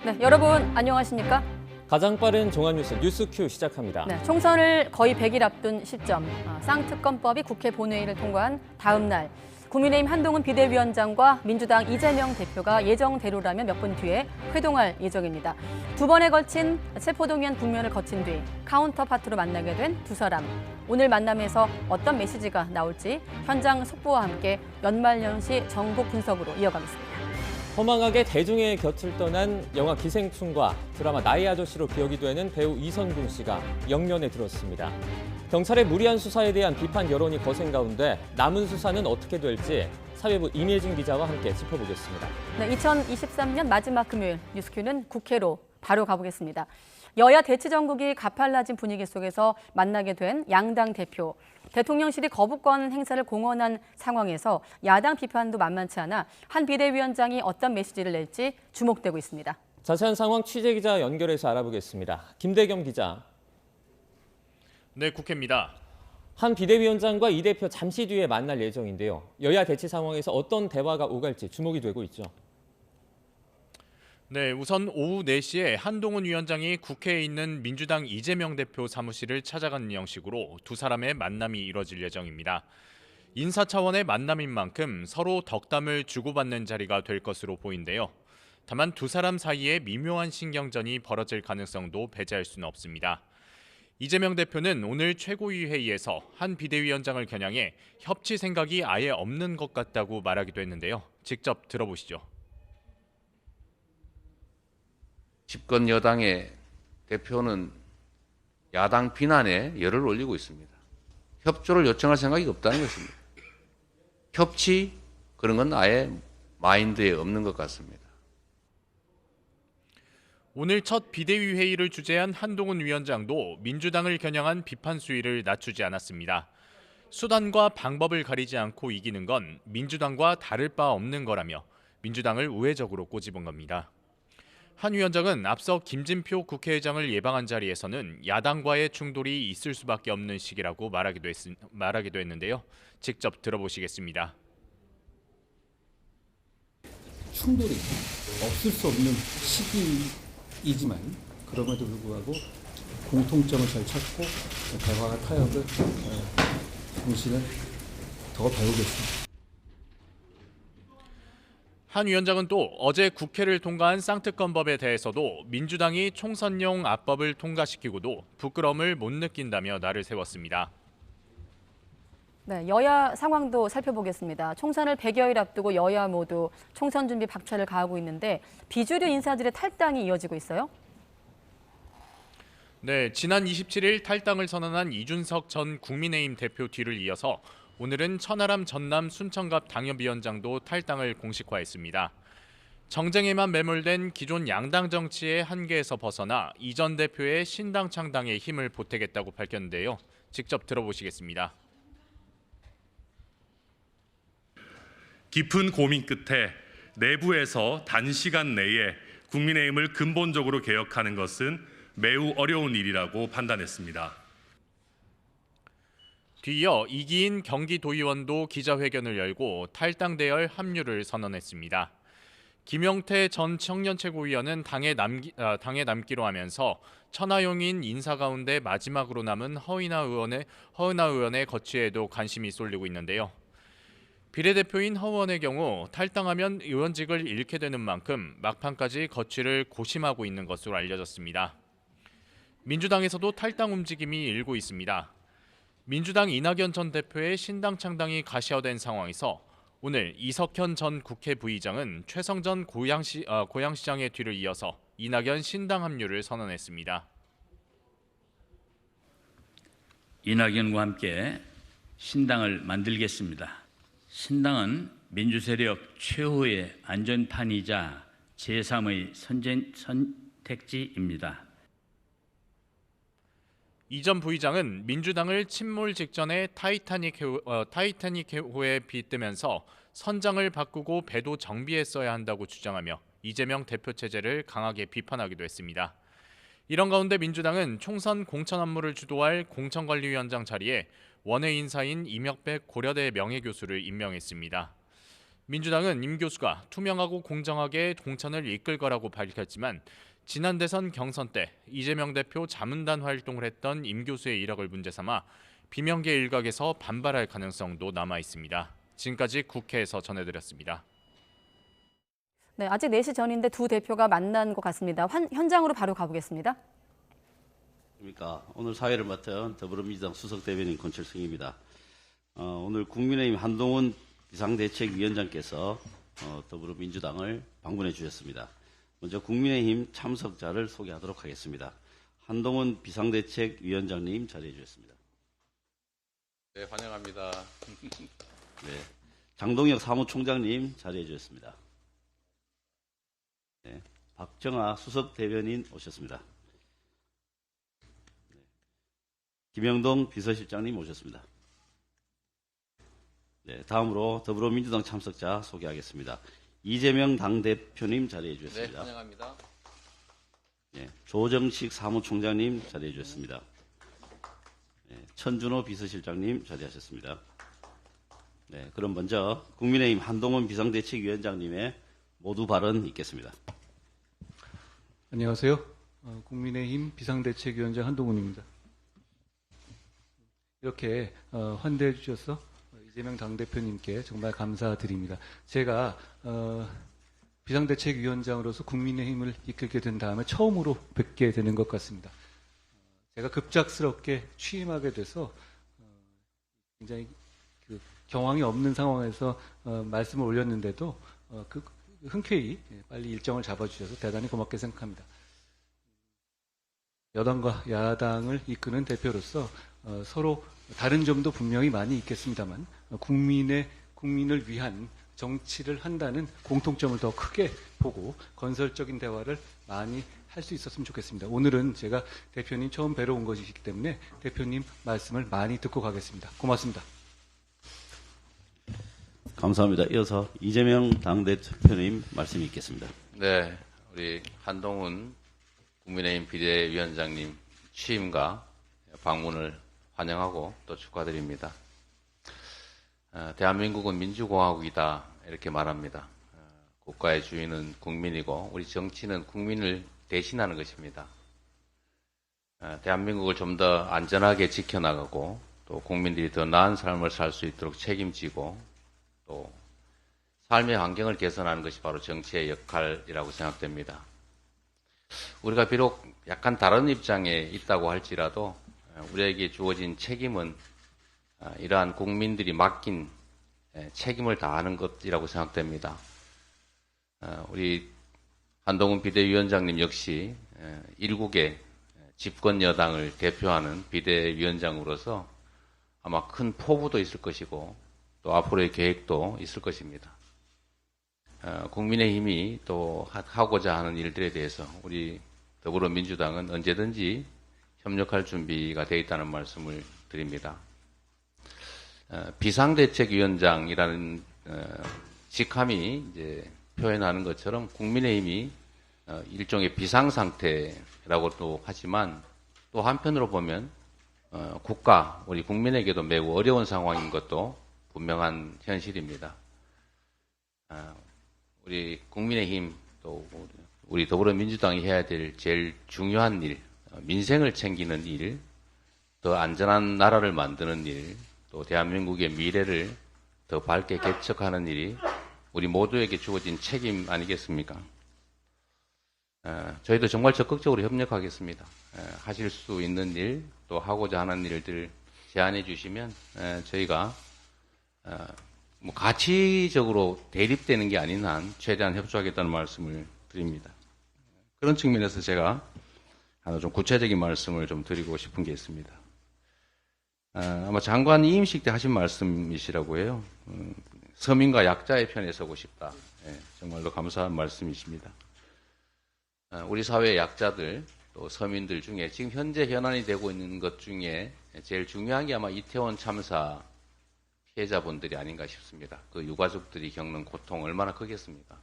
네, 여러분 안녕하십니까? 가장 빠른 종합뉴스 뉴스큐 시작합니다. 네, 총선을 거의 100일 앞둔 시점, 쌍특검법이 국회 본회의를 통과한 다음 날 국민의힘 한동훈 비대위원장과 민주당 이재명 대표가 예정대로라면 몇 분 뒤에 회동할 예정입니다. 두 번에 걸친 체포동의안 국면을 거친 뒤 카운터파트로 만나게 된 두 사람. 오늘 만남에서 어떤 메시지가 나올지 현장 속보와 함께 연말연시 정보 분석으로 이어가겠습니다. 허망하게 대중의 곁을 떠난 영화 기생충과 드라마 나의 아저씨로 기억이 되는 배우 이선균 씨가 영면에 들었습니다. 경찰의 무리한 수사에 대한 비판 여론이 거센 가운데 남은 수사는 어떻게 될지 사회부 임예진 기자와 함께 짚어보겠습니다. 네, 2023년 마지막 금요일 뉴스큐는 국회로 바로 가보겠습니다. 여야 대치 전국이 가팔라진 분위기 속에서 만나게 된 양당 대표. 대통령실이 거부권 행사를 공언한 상황에서 야당 비판도 만만치 않아 한 비대위원장이 어떤 메시지를 낼지 주목되고 있습니다. 자세한 상황 취재기자 연결해서 알아보겠습니다. 김대겸 기자. 네, 국회입니다. 한 비대위원장과 이 대표 잠시 뒤에 만날 예정인데요. 여야 대치 상황에서 어떤 대화가 오갈지 주목이 되고 있죠. 네, 우선 오후 4시에 한동훈 위원장이 국회에 있는 민주당 이재명 대표 사무실을 찾아가는 형식으로 두 사람의 만남이 이뤄질 예정입니다. 인사 차원의 만남인 만큼 서로 덕담을 주고받는 자리가 될 것으로 보인데요. 다만 두 사람 사이에 미묘한 신경전이 벌어질 가능성도 배제할 수는 없습니다. 이재명 대표는 오늘 최고위 회의에서 한 비대위원장을 겨냥해 협치 생각이 아예 없는 것 같다고 말하기도 했는데요. 직접 들어보시죠. 집권 여당의 대표는 야당 비난에 열을 올리고 있습니다. 협조를 요청할 생각이 없다는 것입니다. 협치 그런 건 아예 마인드에 없는 것 같습니다. 오늘 첫 비대위 회의를 주재한 한동훈 위원장도 민주당을 겨냥한 비판 수위를 낮추지 않았습니다. 수단과 방법을 가리지 않고 이기는 건 민주당과 다를 바 없는 거라며 민주당을 우회적으로 꼬집은 겁니다. 한 위원장은 앞서 김진표 국회의장을 예방한 자리에서는 야당과의 충돌이 있을 수밖에 없는 시기라고 말하기도 했는데요. 직접 들어보시겠습니다. 충돌이 없을 수 없는 시기이지만 그럼에도 불구하고 공통점을 잘 찾고 대화와 타협을 당신은 더 배우겠습니다. 한 위원장은 또 어제 국회를 통과한 쌍특검법에 대해서도 민주당이 총선용 압법을 통과시키고도 부끄러움을 못 느낀다며 날을 세웠습니다. 네, 여야 상황도 살펴보겠습니다. 총선을 100여일 앞두고 여야 모두 총선 준비 박차를 가하고 있는데 비주류 인사들의 탈당이 이어지고 있어요? 네, 지난 27일 탈당을 선언한 이준석 전 국민의힘 대표 뒤를 이어서 오늘은 천하람 전남 순천갑 당협위원장도 탈당을 공식화했습니다. 정쟁에만 매몰된 기존 양당 정치의 한계에서 벗어나 이 전 대표의 신당 창당에 힘을 보태겠다고 밝혔는데요. 직접 들어보시겠습니다. 깊은 고민 끝에 내부에서 단시간 내에 국민의힘을 근본적으로 개혁하는 것은 매우 어려운 일이라고 판단했습니다. 뒤이어 이기인 경기도의원도 기자회견을 열고 탈당 대열 합류를 선언했습니다. 김영태 전 청년최고위원은 당에 남기로 하면서 천하용인 인사 가운데 마지막으로 남은 허은하 의원의 거취에도 관심이 쏠리고 있는데요. 비례대표인 허 의원의 경우 탈당하면 의원직을 잃게 되는 만큼 막판까지 거취를 고심하고 있는 것으로 알려졌습니다. 민주당에서도 탈당 움직임이 일고 있습니다. 민주당 이낙연 전 대표의 신당 창당이 가시화된 상황에서 오늘 이석현 전 국회 부의장은 최성전 고양시장의 뒤를 이어서 이낙연 신당 합류를 선언했습니다. 이낙연과 함께 신당을 만들겠습니다. 신당은 민주세력 최후의 안전판이자 제3의 선택지입니다. 이 전 부의장은 민주당을 침몰 직전에 타이타닉호에 빗대면서 선장을 바꾸고 배도 정비했어야 한다고 주장하며 이재명 대표 체제를 강하게 비판하기도 했습니다. 이런 가운데 민주당은 총선 공천 업무를 주도할 공천관리위원장 자리에 원외 인사인 임혁백 고려대 명예교수를 임명했습니다. 민주당은 임 교수가 투명하고 공정하게 공천을 이끌 거라고 밝혔지만 지난 대선 경선 때 이재명 대표 자문단 활동을 했던 임 교수의 이력을 문제 삼아 비명계 일각에서 반발할 가능성도 남아 있습니다. 지금까지 국회에서 전해드렸습니다. 네, 아직 4시 전인데 두 대표가 만난 것 같습니다. 현장으로 바로 가보겠습니다. 그러니까 오늘 사회를 맡은 더불어민주당 수석대변인 권철승입니다. 오늘 국민의힘 한동훈 비상대책위원장께서 더불어민주당을 방문해 주셨습니다. 먼저 국민의힘 참석자를 소개하도록 하겠습니다. 한동훈 비상대책위원장님 자리해 주셨습니다. 네, 환영합니다. 네, 장동혁 사무총장님 자리해 주셨습니다. 네, 박정아 수석대변인 오셨습니다. 네, 김영동 비서실장님 오셨습니다. 네, 다음으로 더불어민주당 참석자 소개하겠습니다. 이재명 당대표님 자리해 네, 주셨습니다. 환영합니다. 네, 조정식 사무총장님 자리해 주셨습니다. 네, 천준호 비서실장님 자리하셨습니다. 네, 그럼 먼저 국민의힘 한동훈 비상대책위원장님의 모두 발언 있겠습니다. 안녕하세요. 국민의힘 비상대책위원장 한동훈입니다. 이렇게 환대해 주셔서 이재명 당대표님께 정말 감사드립니다. 제가 비상대책위원장으로서 국민의힘을 이끌게 된 다음에 처음으로 뵙게 되는 것 같습니다. 제가 급작스럽게 취임하게 돼서 굉장히 경황이 없는 상황에서 말씀을 올렸는데도 흔쾌히 빨리 일정을 잡아주셔서 대단히 고맙게 생각합니다. 여당과 야당을 이끄는 대표로서 서로 다른 점도 분명히 많이 있겠습니다만 국민을 위한 정치를 한다는 공통점을 더 크게 보고 건설적인 대화를 많이 할 수 있었으면 좋겠습니다. 오늘은 제가 대표님 처음 뵈러 온 것이기 때문에 대표님 말씀을 많이 듣고 가겠습니다. 고맙습니다. 감사합니다. 이어서 이재명 당대표님 말씀이 있겠습니다. 네, 우리 한동훈 국민의힘 비대위원장님 취임과 방문을 환영하고 또 축하드립니다. 대한민국은 민주공화국이다 이렇게 말합니다. 국가의 주인은 국민이고 우리 정치는 국민을 대신하는 것입니다. 대한민국을 좀 더 안전하게 지켜나가고 또 국민들이 더 나은 삶을 살 수 있도록 책임지고 또 삶의 환경을 개선하는 것이 바로 정치의 역할이라고 생각됩니다. 우리가 비록 약간 다른 입장에 있다고 할지라도 우리에게 주어진 책임은 이러한 국민들이 맡긴 책임을 다하는 것이라고 생각됩니다. 우리 한동훈 비대위원장님 역시 일국의 집권 여당을 대표하는 비대위원장으로서 아마 큰 포부도 있을 것이고 또 앞으로의 계획도 있을 것입니다. 국민의힘이 또 하고자 하는 일들에 대해서 우리 더불어민주당은 언제든지 협력할 준비가 되어 있다는 말씀을 드립니다. 비상대책위원장이라는 직함이 이제 표현하는 것처럼 국민의힘이 일종의 비상상태라고도 하지만 또 한편으로 보면 국가, 우리 국민에게도 매우 어려운 상황인 것도 분명한 현실입니다. 우리 국민의힘 또 우리 더불어민주당이 해야 될 제일 중요한 일, 민생을 챙기는 일, 더 안전한 나라를 만드는 일, 또 대한민국의 미래를 더 밝게 개척하는 일이 우리 모두에게 주어진 책임 아니겠습니까? 저희도 정말 적극적으로 협력하겠습니다. 하실 수 있는 일, 또 하고자 하는 일들 제안해 주시면 저희가 뭐 가치적으로 대립되는 게 아닌 한 최대한 협조하겠다는 말씀을 드립니다. 그런 측면에서 제가 하나 좀 구체적인 말씀을 좀 드리고 싶은 게 있습니다. 아마 장관 이임식 때 하신 말씀이시라고 해요. 서민과 약자의 편에 서고 싶다. 정말로 감사한 말씀이십니다. 우리 사회의 약자들 또 서민들 중에 지금 현재 현안이 되고 있는 것 중에 제일 중요한 게 아마 이태원 참사 피해자분들이 아닌가 싶습니다. 그 유가족들이 겪는 고통 얼마나 크겠습니까?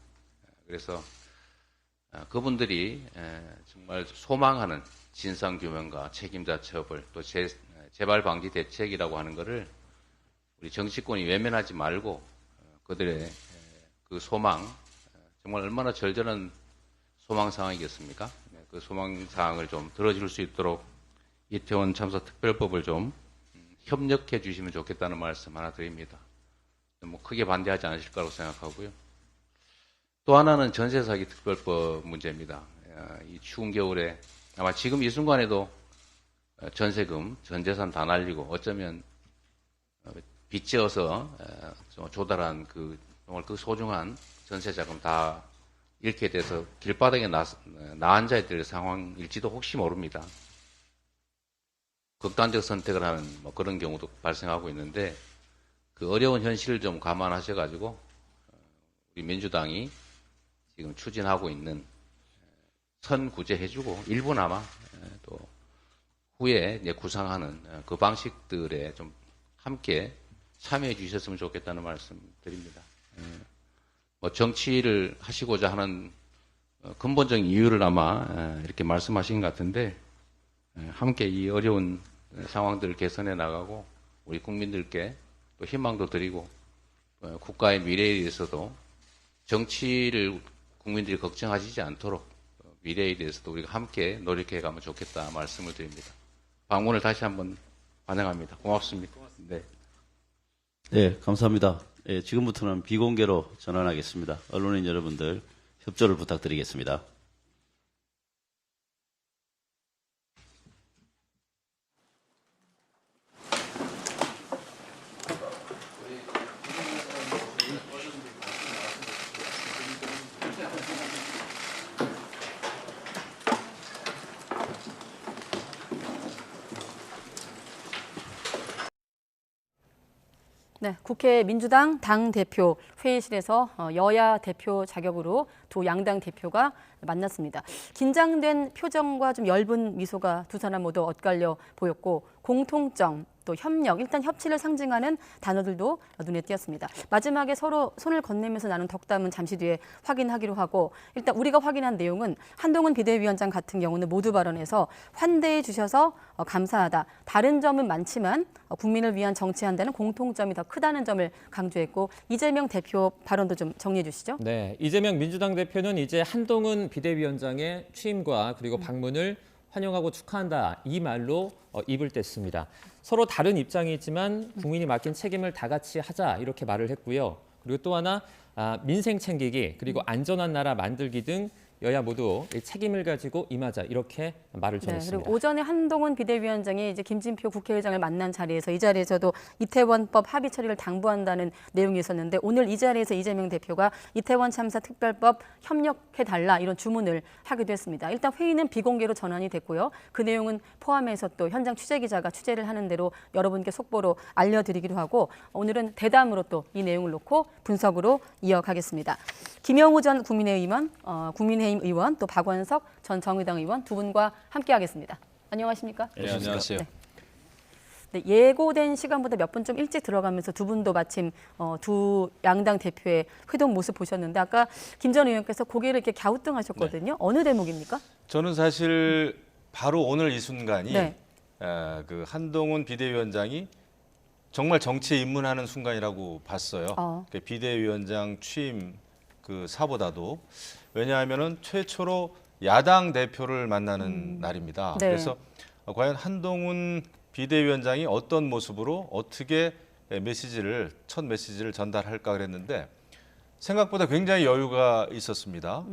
그래서 그분들이 정말 소망하는 진상규명과 책임자 처벌 또 재발 방지 대책이라고 하는 것을 우리 정치권이 외면하지 말고 그들의 그 소망, 정말 얼마나 절절한 소망 상황이겠습니까? 그 소망 사항을 좀 들어줄 수 있도록 이태원 참사 특별법을 좀 협력해 주시면 좋겠다는 말씀 하나 드립니다. 뭐 크게 반대하지 않으실 거라고 생각하고요. 또 하나는 전세 사기 특별법 문제입니다. 이 추운 겨울에 아마 지금 이 순간에도 전세금, 전 재산 다 날리고 어쩌면 빚지어서 조달한 그 정말 그 소중한 전세자금 다 잃게 돼서 길바닥에 나앉아 있을 상황일지도 혹시 모릅니다. 극단적 선택을 하는 뭐 그런 경우도 발생하고 있는데 그 어려운 현실을 좀 감안하셔가지고 우리 민주당이 지금 추진하고 있는 선구제해주고 일부나마 또 후에 이제 구상하는 그 방식들에 좀 함께 참여해 주셨으면 좋겠다는 말씀 드립니다. 뭐 정치를 하시고자 하는 근본적인 이유를 아마 이렇게 말씀하신 것 같은데 함께 이 어려운 상황들을 개선해 나가고 우리 국민들께 또 희망도 드리고 국가의 미래에 대해서도 정치를 국민들이 걱정하시지 않도록 미래에 대해서도 우리가 함께 노력해 가면 좋겠다 말씀을 드립니다. 방문을 다시 한번 환영합니다. 고맙습니다. 네. 네, 감사합니다. 네, 지금부터는 비공개로 전환하겠습니다. 언론인 여러분들 협조를 부탁드리겠습니다. 네, 국회 민주당 당대표 회의실에서 여야 대표 자격으로 두 양당 대표가 만났습니다. 긴장된 표정과 좀 엷은 미소가 두 사람 모두 엇갈려 보였고 공통점, 또 협력, 일단 협치를 상징하는 단어들도 눈에 띄었습니다. 마지막에 서로 손을 건네면서 나눈 덕담은 잠시 뒤에 확인하기로 하고 일단 우리가 확인한 내용은 한동훈 비대위원장 같은 경우는 모두 발언에서 환대해 주셔서 감사하다. 다른 점은 많지만 국민을 위한 정치한다는 공통점이 더 크다는 점을 강조했고 이재명 대표 발언도 좀 정리해 주시죠. 네, 이재명 민주당 대표는 이제 한동훈 비대위원장의 취임과 그리고 방문을 환영하고 축하한다 이 말로 입을 뗐습니다. 서로 다른 입장이 있지만 국민이 맡긴 책임을 다 같이 하자 이렇게 말을 했고요. 그리고 또 하나 민생 챙기기 그리고 안전한 나라 만들기 등 여야 모두 책임을 가지고 임하자 이렇게 말을 전했습니다. 네, 그리고 오전에 한동훈 비대위원장이 이제 김진표 국회의장을 만난 자리에서 이 자리에서도 이태원법 합의 처리를 당부한다는 내용이 있었는데 오늘 이 자리에서 이재명 대표가 이태원 참사 특별법 협력해달라 이런 주문을 하기도 했습니다. 일단 회의는 비공개로 전환이 됐고요. 그 내용은 포함해서 또 현장 취재기자가 취재를 하는 대로 여러분께 속보로 알려드리기로 하고 오늘은 대담으로 또 이 내용을 놓고 분석으로 이어가겠습니다. 김영우 전 국민의힘 의원 또 박원석 전 정의당 의원 두 분과 함께하겠습니다. 안녕하십니까? 네, 안녕하세요. 네, 예고된 시간보다 몇 분 좀 일찍 들어가면서 두 분도 마침 두 양당 대표의 회동 모습 보셨는데 아까 김 전 의원께서 고개를 이렇게 갸우뚱하셨거든요. 네. 어느 대목입니까? 저는 사실 바로 오늘 이 순간이 네. 그 한동훈 비대위원장이 정말 정치에 입문하는 순간이라고 봤어요. 비대위원장 취임 그 사보다도 왜냐하면은 최초로 야당 대표를 만나는 날입니다. 네. 그래서 과연 한동훈 비대위원장이 어떤 모습으로 어떻게 첫 메시지를 전달할까 그랬는데 생각보다 굉장히 여유가 있었습니다.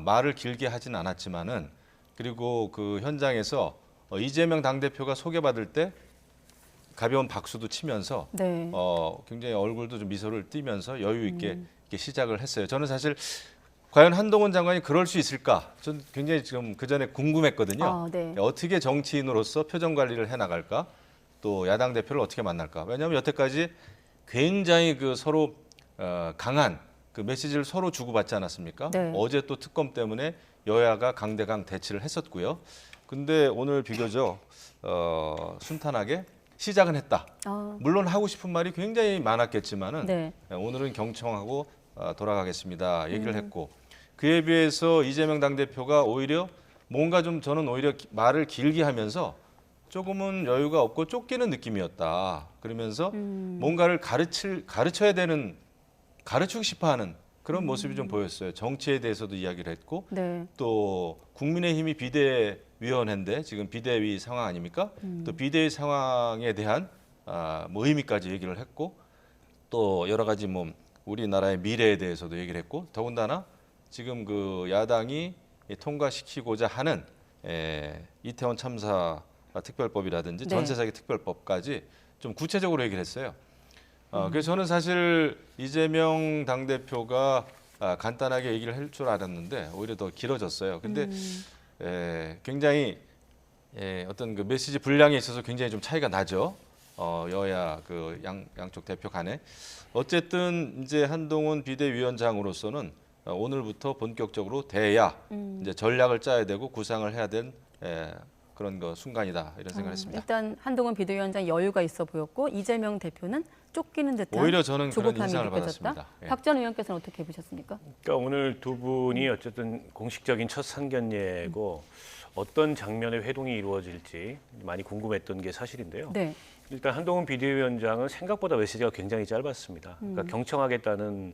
말을 길게 하진 않았지만은 그리고 그 현장에서 이재명 당대표가 소개받을 때 가벼운 박수도 치면서 네. 굉장히 얼굴도 좀 미소를 띠면서 여유 있게 이렇게 시작을 했어요. 저는 사실 과연 한동훈 장관이 그럴 수 있을까? 전 굉장히 지금 그 전에 궁금했거든요. 네. 어떻게 정치인으로서 표정 관리를 해나갈까? 또 야당 대표를 어떻게 만날까? 왜냐하면 여태까지 굉장히 그 서로 강한 그 메시지를 서로 주고받지 않았습니까? 네. 어제 또 특검 때문에 여야가 강대강 대치를 했었고요. 근데 오늘 비교적 순탄하게 시작은 했다. 물론 하고 싶은 말이 굉장히 많았겠지만은 네. 오늘은 경청하고 돌아가겠습니다. 얘기를 했고 그에 비해서 이재명 당대표가 오히려 뭔가 좀 저는 오히려 말을 길게 하면서 조금은 여유가 없고 쫓기는 느낌이었다. 그러면서 뭔가를 가르치고 싶어하는 그런 모습이 좀 보였어요. 정치에 대해서도 이야기를 했고 네. 또 국민의힘이 비대위원회인데 지금 비대위 상황 아닙니까? 또 비대위 상황에 대한 뭐 의미까지 얘기를 했고 또 여러 가지 뭐 우리나라의 미래에 대해서도 얘기를 했고 더군다나 지금 그 야당이 통과시키고자 하는 이태원 참사 특별법이라든지 네. 전세 사기 특별법까지 좀 구체적으로 얘기를 했어요. 그래서 저는 사실 이재명 당대표가 간단하게 얘기를 할 줄 알았는데 오히려 더 길어졌어요. 근데 굉장히 어떤 그 메시지 분량에 있어서 굉장히 좀 차이가 나죠. 여야 그 양쪽 대표 간에. 어쨌든 이제 한동훈 비대위원장으로서는 오늘부터 본격적으로 대야 이제 전략을 짜야 되고 구상을 해야 된 그런 거 순간이다 이런 생각했습니다. 일단 한동훈 비대위원장 여유가 있어 보였고 이재명 대표는 쫓기는 듯한 오히려 저는 그런 조급함이 인상을 느껴졌다. 받았습니다. 예. 박 전 의원께서는 어떻게 보셨습니까? 그러니까 오늘 두 분이 어쨌든 공식적인 첫 상견례고 어떤 장면의 회동이 이루어질지 많이 궁금했던 게 사실인데요. 네. 일단 한동훈 비대위원장은 생각보다 메시지가 굉장히 짧았습니다. 그러니까 경청하겠다는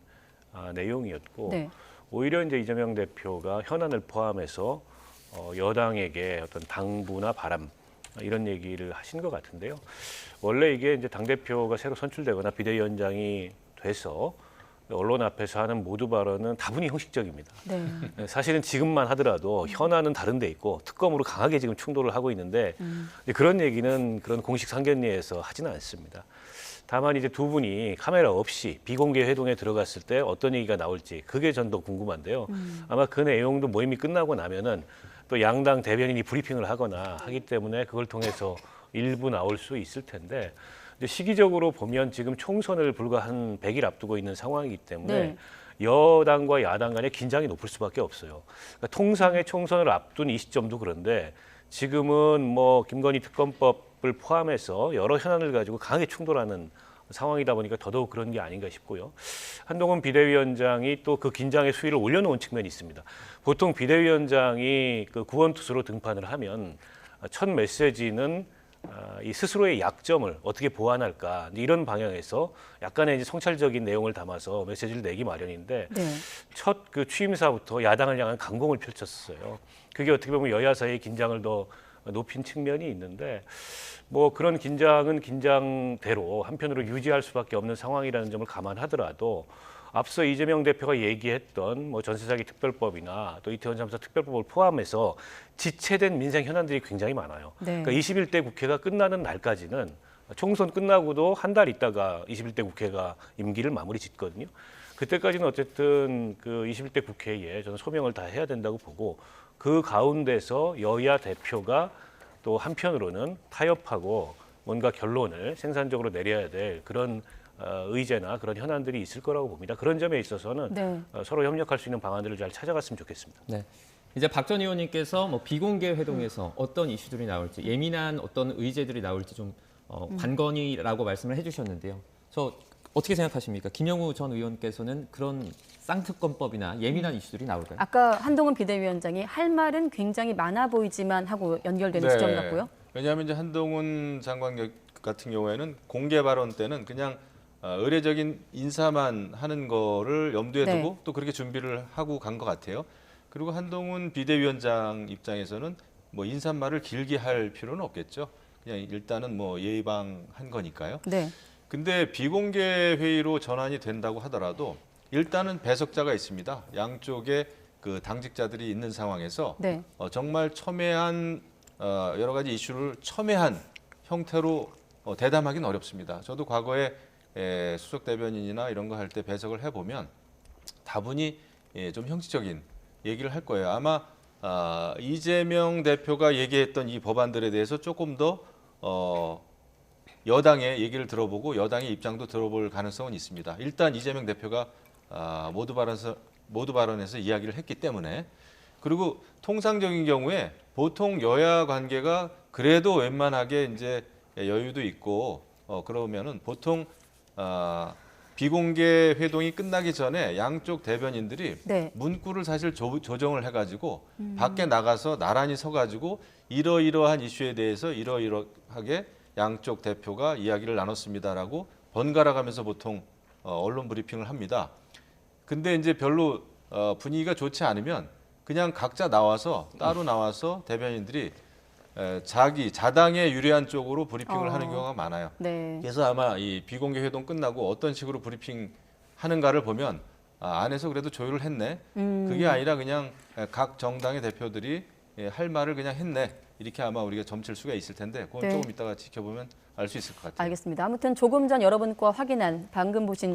내용이었고 네. 오히려 이제 이재명 대표가 현안을 포함해서 여당에게 어떤 당부나 바람 이런 얘기를 하신 것 같은데요. 원래 이게 이제 당 대표가 새로 선출되거나 비대위원장이 돼서 언론 앞에서 하는 모두 발언은 다분히 형식적입니다. 네. 사실은 지금만 하더라도 현안은 다른 데 있고 특검으로 강하게 지금 충돌을 하고 있는데 그런 얘기는 그런 공식 상견례에서 하지는 않습니다. 다만 이제 두 분이 카메라 없이 비공개 회동에 들어갔을 때 어떤 얘기가 나올지 그게 전 더 궁금한데요. 아마 그 내용도 모임이 끝나고 나면은 또 양당 대변인이 브리핑을 하거나 하기 때문에 그걸 통해서 일부 나올 수 있을 텐데 이제 시기적으로 보면 지금 총선을 불과 한 100일 앞두고 있는 상황이기 때문에 네. 여당과 야당 간의 긴장이 높을 수밖에 없어요. 그러니까 통상의 총선을 앞둔 이 시점도 그런데 지금은 뭐 김건희 특검법을 포함해서 여러 현안을 가지고 강하게 충돌하는 상황이다 보니까 더더욱 그런 게 아닌가 싶고요. 한동훈 비대위원장이 또 그 긴장의 수위를 올려놓은 측면이 있습니다. 보통 비대위원장이 그 구원투수로 등판을 하면 첫 메시지는 이 스스로의 약점을 어떻게 보완할까 이런 방향에서 약간의 이제 성찰적인 내용을 담아서 메시지를 내기 마련인데 네. 첫 그 취임사부터 야당을 향한 강공을 펼쳤어요. 그게 어떻게 보면 여야 사이의 긴장을 더 높인 측면이 있는데 뭐 그런 긴장은 긴장대로 한편으로 유지할 수밖에 없는 상황이라는 점을 감안하더라도 앞서 이재명 대표가 얘기했던 뭐 전세 사기 특별법이나 또 이태원 참사 특별법을 포함해서 지체된 민생 현안들이 굉장히 많아요. 네. 그러니까 21대 국회가 끝나는 날까지는 총선 끝나고도 한 달 있다가 21대 국회가 임기를 마무리 짓거든요. 그때까지는 어쨌든 그 21대 국회에 저는 소명을 다 해야 된다고 보고 그 가운데서 여야 대표가 또 한편으로는 타협하고 뭔가 결론을 생산적으로 내려야 될 그런 의제나 그런 현안들이 있을 거라고 봅니다. 그런 점에 있어서는 네. 서로 협력할 수 있는 방안들을 잘 찾아갔으면 좋겠습니다. 네. 이제 박 전 의원님께서 뭐 비공개 회동에서 어떤 이슈들이 나올지 예민한 어떤 의제들이 나올지 좀 관건이라고 말씀을 해주셨는데요. 저 어떻게 생각하십니까? 김영우 전 의원께서는 그런 쌍특검법이나 예민한 이슈들이 나올까요? 아까 한동훈 비대위원장이 할 말은 굉장히 많아 보이지만 하고 연결되는 지점 같고요. 왜냐하면 이제 한동훈 장관 같은 경우에는 공개 발언 때는 그냥 의례적인 인사만 하는 거를 염두에 네. 두고 또 그렇게 준비를 하고 간 것 같아요. 그리고 한동훈 비대위원장 입장에서는 뭐 인사말을 길게 할 필요는 없겠죠. 그냥 일단은 뭐 예의방한 거니까요. 네. 근데 비공개 회의로 전환이 된다고 하더라도 일단은 배석자가 있습니다. 양쪽에 그 당직자들이 있는 상황에서 네. 정말 첨예한 여러 가지 이슈를 첨예한 형태로 대담하기는 어렵습니다. 저도 과거에 수석 대변인이나 이런 거 할 때 배석을 해보면 다분히 좀 형식적인 얘기를 할 거예요. 아마 이재명 대표가 얘기했던 이 법안들에 대해서 조금 더 여당의 얘기를 들어보고 여당의 입장도 들어볼 가능성은 있습니다. 일단 이재명 대표가 모두 발언에서 이야기를 했기 때문에 그리고 통상적인 경우에 보통 여야 관계가 그래도 웬만하게 이제 여유도 있고 그러면은 보통 비공개 회동이 끝나기 전에 양쪽 대변인들이 네. 문구를 사실 조정을 해가지고 밖에 나가서 나란히 서가지고 이러이러한 이슈에 대해서 이러이러하게 양쪽 대표가 이야기를 나눴습니다라고 번갈아 가면서 보통 언론 브리핑을 합니다. 근데 이제 별로 분위기가 좋지 않으면 그냥 각자 나와서 따로 나와서 대변인들이 자기 자당에 유리한 쪽으로 브리핑을 하는 경우가 많아요. 네. 그래서 아마 이 비공개 회동 끝나고 어떤 식으로 브리핑 하는가를 보면 안에서 그래도 조율을 했네. 그게 아니라 그냥 각 정당의 대표들이 할 말을 그냥 했네. 이렇게 아마 우리가 점칠 수가 있을 텐데 그건 네. 조금 이따가 지켜보면 알 수 있을 것 같아요. 알겠습니다. 아무튼 조금 전 여러분과 확인한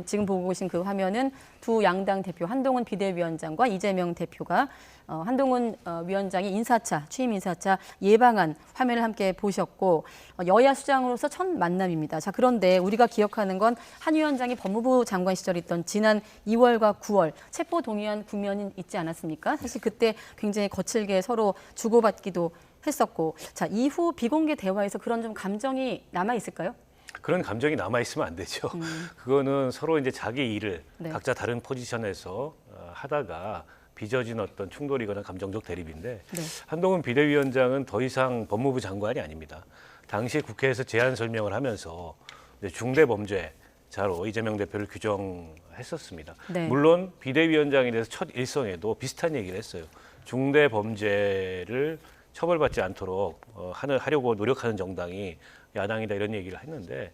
지금 보고 계신 그 화면은 두 양당 대표 한동훈 비대위원장과 이재명 대표가 한동훈 위원장이 취임 인사차 예방한 화면을 함께 보셨고 여야 수장으로서 첫 만남입니다. 자, 그런데 우리가 기억하는 건 한 위원장이 법무부 장관 시절에 있던 지난 2월과 9월 체포 동의안 국면이 있지 않았습니까? 사실 그때 굉장히 거칠게 서로 주고받기도 했었고, 자, 이후 비공개 대화에서 그런 좀 감정이 남아 있을까요? 그런 감정이 남아 있으면 안 되죠. 그거는 서로 이제 자기 일을 네. 각자 다른 포지션에서 하다가 빚어진 어떤 충돌이거나 감정적 대립인데 네. 한동훈 비대위원장은 더 이상 법무부 장관이 아닙니다. 당시 국회에서 제안 설명을 하면서 이제 중대범죄자로 이재명 대표를 규정했었습니다. 네. 물론 비대위원장에 대해서 첫 일성에도 비슷한 얘기를 했어요. 중대범죄를 처벌받지 않도록 하려고 노력하는 정당이 야당이다 이런 얘기를 했는데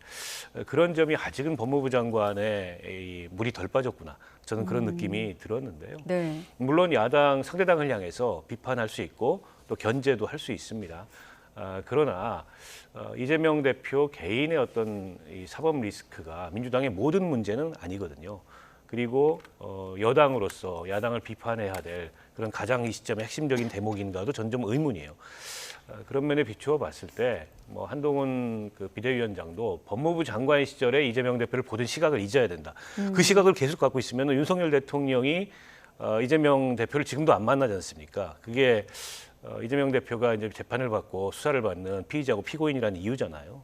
그런 점이 아직은 법무부 장관의 이 물이 덜 빠졌구나. 저는 그런 느낌이 들었는데요. 네. 물론 상대당을 향해서 비판할 수 있고 또 견제도 할 수 있습니다. 그러나 이재명 대표 개인의 어떤 이 사법 리스크가 민주당의 모든 문제는 아니거든요. 그리고 여당으로서 야당을 비판해야 될 그런 가장 이 시점의 핵심적인 대목인가도 전 좀 의문이에요. 그런 면에 비추어 봤을 때 뭐 한동훈 그 비대위원장도 법무부 장관 시절에 이재명 대표를 보던 시각을 잊어야 된다. 그 시각을 계속 갖고 있으면 윤석열 대통령이 이재명 대표를 지금도 안 만나지 않습니까? 그게 이재명 대표가 이제 재판을 받고 수사를 받는 피의자고 피고인이라는 이유잖아요.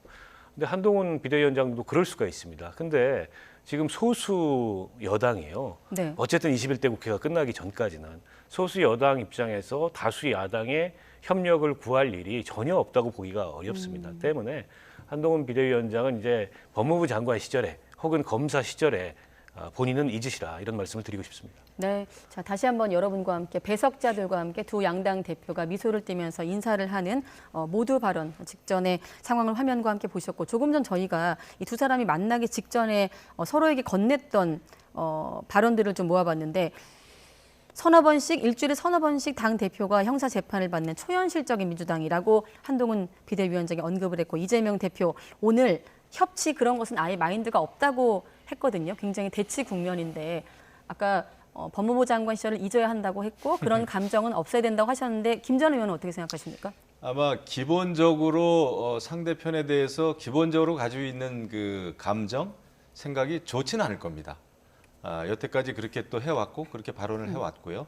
근데 한동훈 비대위원장도 그럴 수가 있습니다. 근데 지금 소수 여당이에요. 네. 어쨌든 21대 국회가 끝나기 전까지는 소수 여당 입장에서 다수 야당의 협력을 구할 일이 전혀 없다고 보기가 어렵습니다. 때문에 한동훈 비대위원장은 이제 법무부 장관 시절에 혹은 검사 시절에 본인은 잊으시라 이런 말씀을 드리고 싶습니다. 네, 자 다시 한번 여러분과 함께 배석자들과 함께 두 양당 대표가 미소를 띠면서 인사를 하는 모두 발언 직전의 상황을 화면과 함께 보셨고 조금 전 저희가 이 두 사람이 만나기 직전에 서로에게 건넸던 발언들을 좀 모아봤는데 일주일에 서너 번씩 당 대표가 형사 재판을 받는 초현실적인 민주당이라고 한동훈 비대위원장이 언급을 했고 이재명 대표 오늘 협치 그런 것은 아예 마인드가 없다고 했거든요. 굉장히 대치 국면인데 아까 법무부 장관 시절을 잊어야 한다고 했고 그런 감정은 없애야 된다고 하셨는데 김 전 의원은 어떻게 생각하십니까? 아마 기본적으로 상대편에 대해서 기본적으로 가지고 있는 그 감정, 생각이 좋지는 않을 겁니다. 여태까지 그렇게 또 해왔고 그렇게 발언을 해왔고요.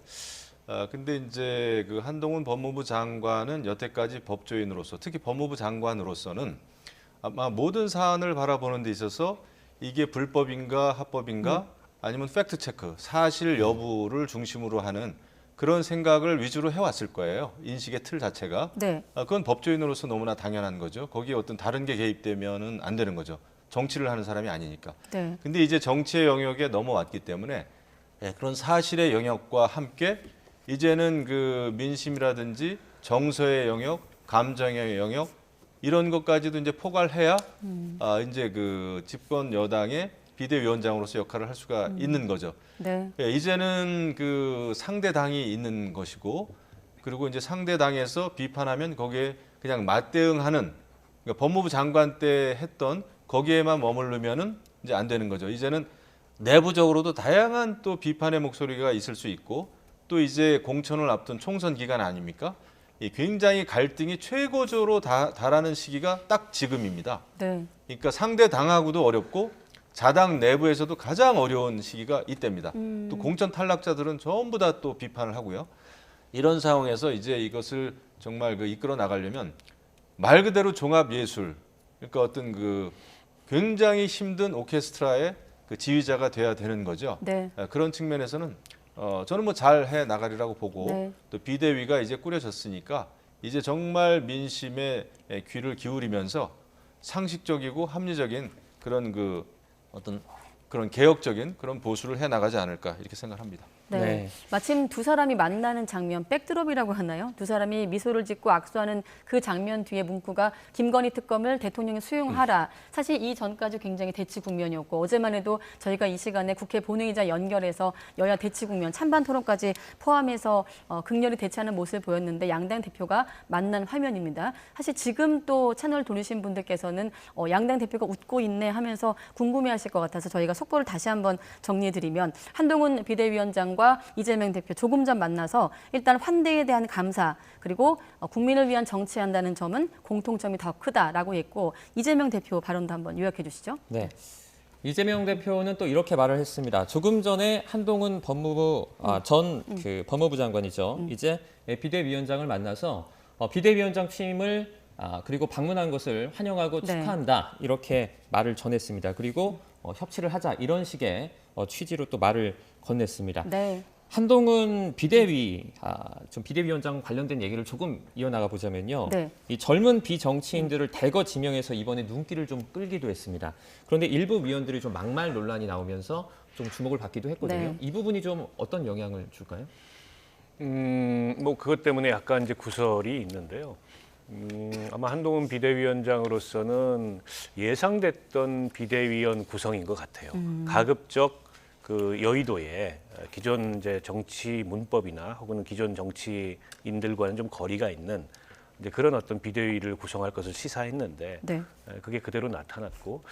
근데 이제 그 한동훈 법무부 장관은 여태까지 법조인으로서 특히 법무부 장관으로서는 아마 모든 사안을 바라보는 데 있어서 이게 불법인가 합법인가 아니면 팩트 체크, 사실 여부를 중심으로 하는 그런 생각을 위주로 해왔을 거예요. 인식의 틀 자체가. 네. 그건 법조인으로서 너무나 당연한 거죠. 거기에 어떤 다른 게 개입되면은 안 되는 거죠. 정치를 하는 사람이 아니니까. 네. 근데 이제 정치의 영역에 넘어왔기 때문에 그런 사실의 영역과 함께 이제는 그 민심이라든지 정서의 영역, 감정의 영역 이런 것까지도 이제 포괄해야 이제 그 집권 여당의 비대위원장으로서 역할을 할 수가 있는 거죠. 네. 이제는 그 상대 당이 있는 것이고 그리고 이제 상대 당에서 비판하면 거기에 그냥 맞대응하는 그러니까 법무부 장관 때 했던 거기에만 머무르면은 이제 안 되는 거죠. 이제는 내부적으로도 다양한 또 비판의 목소리가 있을 수 있고 또 이제 공천을 앞둔 총선 기간 아닙니까? 이 굉장히 갈등이 최고조로 달하는 시기가 딱 지금입니다. 네. 그러니까 상대 당하고도 어렵고 자당 내부에서도 가장 어려운 시기가 이때입니다. 또 공천 탈락자들은 전부 다 또 비판을 하고요. 이런 상황에서 이제 이것을 정말 그 이끌어 나가려면 말 그대로 종합 예술, 그러니까 어떤 그 굉장히 힘든 오케스트라의 그 지휘자가 돼야 되는 거죠. 네. 그런 측면에서는 저는 뭐 잘 해 나가리라고 보고 네. 또 비대위가 이제 꾸려졌으니까 이제 정말 민심에 귀를 기울이면서 상식적이고 합리적인 그런 그 어떤 그런 개혁적인 그런 보수를 해 나가지 않을까 이렇게 생각합니다. 네. 네. 마침 두 사람이 만나는 장면, 백드롭이라고 하나요? 두 사람이 미소를 짓고 악수하는 그 장면 뒤에 문구가 김건희 특검을 대통령이 수용하라. 사실 이 전까지 굉장히 대치 국면이었고 어제만 해도 저희가 이 시간에 국회 본회의자 연결해서 여야 대치 국면, 찬반 토론까지 포함해서 극렬히 대치하는 모습을 보였는데 양당 대표가 만난 화면입니다. 사실 지금 또 채널 돌리신 분들께서는 양당 대표가 웃고 있네 하면서 궁금해하실 것 같아서 저희가 속보를 다시 한번 정리해드리면 한동훈 비대위원장 과 이재명 대표 조금 전 만나서 일단 환대에 대한 감사 그리고 국민을 위한 정치한다는 점은 공통점이 더 크다라고 했고 이재명 대표 발언도 한번 요약해 주시죠. 네. 이재명 대표는 또 이렇게 말을 했습니다. 조금 전에 한동훈 전 법무부 장관이죠. 이제 비대위원장을 만나서 비대위원장 취임을 그리고 방문한 것을 환영하고 축하한다 이렇게 말을 전했습니다. 그리고 협치를 하자 이런 식의 취지로 또 말을 건넸습니다. 네. 한동훈 비대위원장 관련된 얘기를 조금 이어나가 보자면요. 네. 이 젊은 비정치인들을 대거 지명해서 이번에 눈길을 좀 끌기도 했습니다. 그런데 일부 위원들이 좀 막말 논란이 나오면서 좀 주목을 받기도 했거든요. 네. 이 부분이 좀 어떤 영향을 줄까요? 뭐 그것 때문에 약간 이제 구설이 있는데요. 아마 한동훈 비대위원장으로서는 예상됐던 비대위원 구성인 것 같아요. 가급적 그 여의도에 기존 이제 정치 문법이나 혹은 기존 정치인들과는 좀 거리가 있는 이제 그런 어떤 비대위를 구성할 것을 시사했는데 네. 그게 그대로 나타났고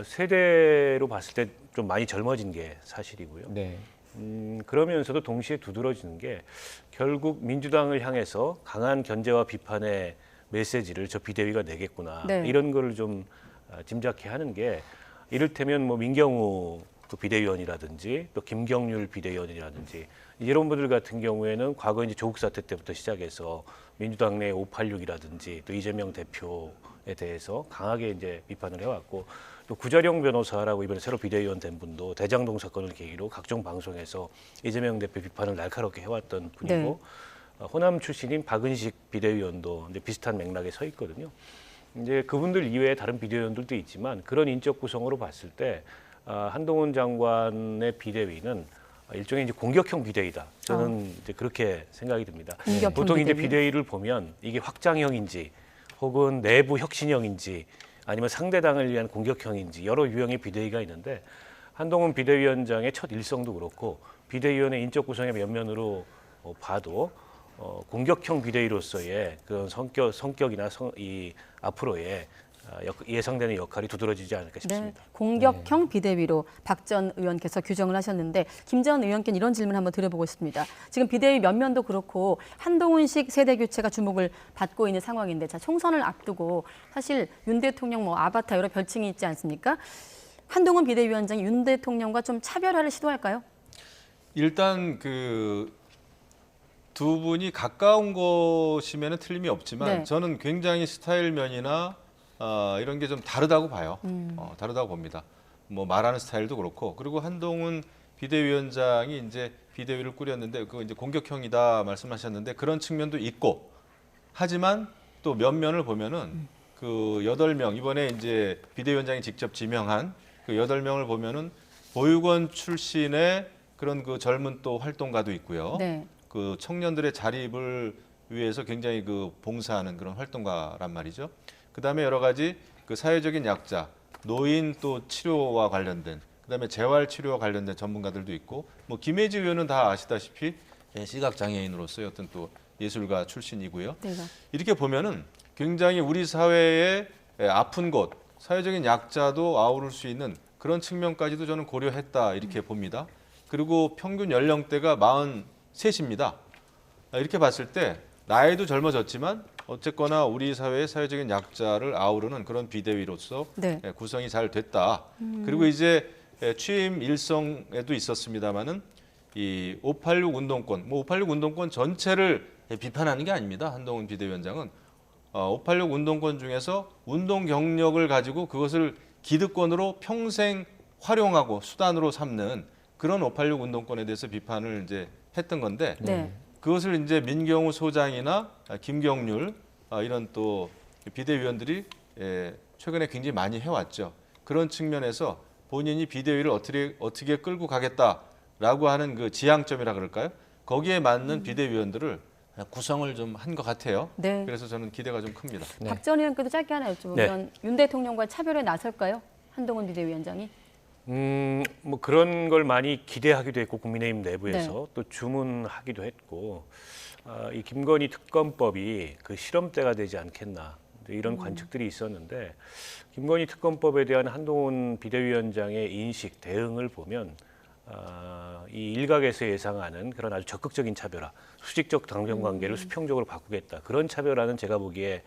세대로 봤을 때 좀 많이 젊어진 게 사실이고요. 네. 그러면서도 동시에 두드러지는 게 결국 민주당을 향해서 강한 견제와 비판의 메시지를 저 비대위가 내겠구나. 네. 이런 걸 좀 짐작해 하는 게 이를테면 뭐 민경우 그 비대위원이라든지 또 김경률 비대위원이라든지 이런 분들 같은 경우에는 과거 이제 조국 사태 때부터 시작해서 민주당 내 586이라든지 또 이재명 대표에 대해서 강하게 이제 비판을 해왔고 또 구자룡 변호사라고 이번에 새로 비대위원 된 분도 대장동 사건을 계기로 각종 방송에서 이재명 대표 비판을 날카롭게 해왔던 분이고 호남 출신인 박은식 비대위원도 이제 비슷한 맥락에 서 있거든요. 이제 그분들 이외에 다른 비대위원들도 있지만 그런 인적 구성으로 봤을 때 한동훈 장관의 비대위는 일종의 이제 공격형 비대위다. 저는 이제 그렇게 생각이 듭니다. 보통 이제 비대위를 보면 이게 확장형인지 혹은 내부 혁신형인지 아니면 상대당을 위한 공격형인지 여러 유형의 비대위가 있는데 한동훈 비대위원장의 첫 일성도 그렇고 비대위원의 인적 구성의 면면으로 봐도 공격형 비대위로서의 그런 성격이나 이 앞으로의 예상되는 역할이 두드러지지 않을까 싶습니다. 네, 공격형 비대위로 박 전 의원께서 규정을 하셨는데 김 전 의원께는 이런 질문 한번 드려보고 싶습니다. 지금 비대위 면면도 그렇고 한동훈식 세대 교체가 주목을 받고 있는 상황인데 자 총선을 앞두고 사실 윤 대통령 뭐 아바타 여러 별칭이 있지 않습니까? 한동훈 비대위원장이 윤 대통령과 좀 차별화를 시도할까요? 일단 그 두 분이 가까운 것이면 틀림이 없지만 저는 굉장히 스타일 면이나 이런 게 좀 다르다고 봐요. 다르다고 봅니다. 뭐 말하는 스타일도 그렇고 그리고 한동훈 비대위원장이 이제 비대위를 꾸렸는데 그 이제 공격형이다 말씀하셨는데 그런 측면도 있고 하지만 또 면면을 보면은 그 8명 이번에 이제 비대위원장이 직접 지명한 그 8명을 보면은 보육원 출신의 그런 그 젊은 또 활동가도 있고요. 네. 그 청년들의 자립을 위해서 굉장히 그 봉사하는 그런 활동가란 말이죠. 그다음에 여러 가지 그 사회적인 약자, 노인 또 치료와 관련된, 그다음에 재활 치료와 관련된 전문가들도 있고, 뭐 김혜지 의원은 다 아시다시피 시각 장애인으로서의 어떤 또 예술가 출신이고요. 이렇게 보면은 굉장히 우리 사회의 아픈 곳, 사회적인 약자도 아우를 수 있는 그런 측면까지도 저는 고려했다 이렇게 봅니다. 그리고 평균 연령대가 43입니다. 이렇게 봤을 때 나이도 젊어졌지만 어쨌거나 우리 사회의 사회적인 약자를 아우르는 그런 비대위로서 구성이 잘 됐다. 그리고 이제 취임 일성에도 있었습니다마는 이 586 운동권, 뭐 586 운동권 전체를 비판하는 게 아닙니다. 한동훈 비대위원장은 586 운동권 중에서 운동 경력을 가지고 그것을 기득권으로 평생 활용하고 수단으로 삼는 그런 586 운동권에 대해서 비판을 이제 했던 건데 그것을 이제 민경우 소장이나 김경률 이런 또 비대위원들이 최근에 굉장히 많이 해왔죠. 그런 측면에서 본인이 비대위를 어떻게 끌고 가겠다라고 하는 그 지향점이라 그럴까요? 거기에 맞는 비대위원들을 구성을 좀 한 것 같아요. 네. 그래서 저는 기대가 좀 큽니다. 네. 박 전 의원께도 짧게 하나 여쭤보면 윤 대통령과 차별에 나설까요? 한동훈 비대위원장이? 뭐 그런 걸 많이 기대하기도 했고 국민의힘 내부에서 네. 또 주문하기도 했고 이 김건희 특검법이 그 시험대가 되지 않겠나 이런 관측들이 있었는데 김건희 특검법에 대한 한동훈 비대위원장의 인식 대응을 보면 이 일각에서 예상하는 그런 아주 적극적인 차별화, 수직적 당정 관계를 수평적으로 바꾸겠다 그런 차별화는 제가 보기에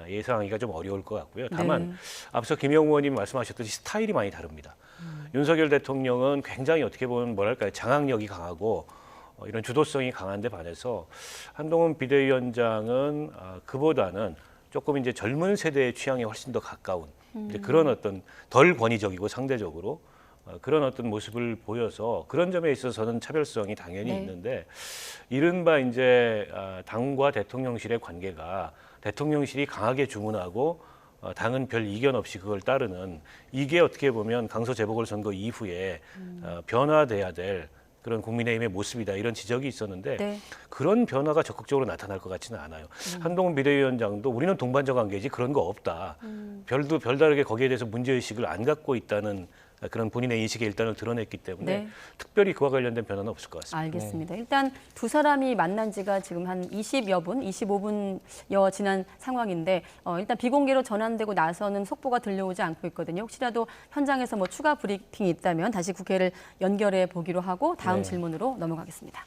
예상하기가 좀 어려울 것 같고요. 다만 앞서 김영우 의원님 말씀하셨듯이 스타일이 많이 다릅니다. 윤석열 대통령은 굉장히 어떻게 보면 뭐랄까요, 장악력이 강하고 이런 주도성이 강한데 반해서 한동훈 비대위원장은 그보다는 조금 이제 젊은 세대의 취향에 훨씬 더 가까운 이제 그런 어떤 덜 권위적이고 상대적으로 그런 어떤 모습을 보여서 그런 점에 있어서는 차별성이 당연히 있는데 이른바 이제 당과 대통령실의 관계가 대통령실이 강하게 주문하고 당은 별 이견 없이 그걸 따르는 이게 어떻게 보면 강서 재보궐선거 이후에 변화돼야 될 그런 국민의힘의 모습이다 이런 지적이 있었는데 그런 변화가 적극적으로 나타날 것 같지는 않아요. 한동훈 비대위원장도 우리는 동반자 관계지 그런 거 없다. 별다르게 거기에 대해서 문제의식을 안 갖고 있다는 그런 본인의 인식의 일단을 드러냈기 때문에 특별히 그와 관련된 변화는 없을 것 같습니다. 알겠습니다. 일단 두 사람이 만난 지가 지금 한 20여 분, 25분여 지난 상황인데 일단 비공개로 전환되고 나서는 속보가 들려오지 않고 있거든요. 혹시라도 현장에서 뭐 추가 브리핑이 있다면 다시 국회를 연결해 보기로 하고 다음 질문으로 넘어가겠습니다.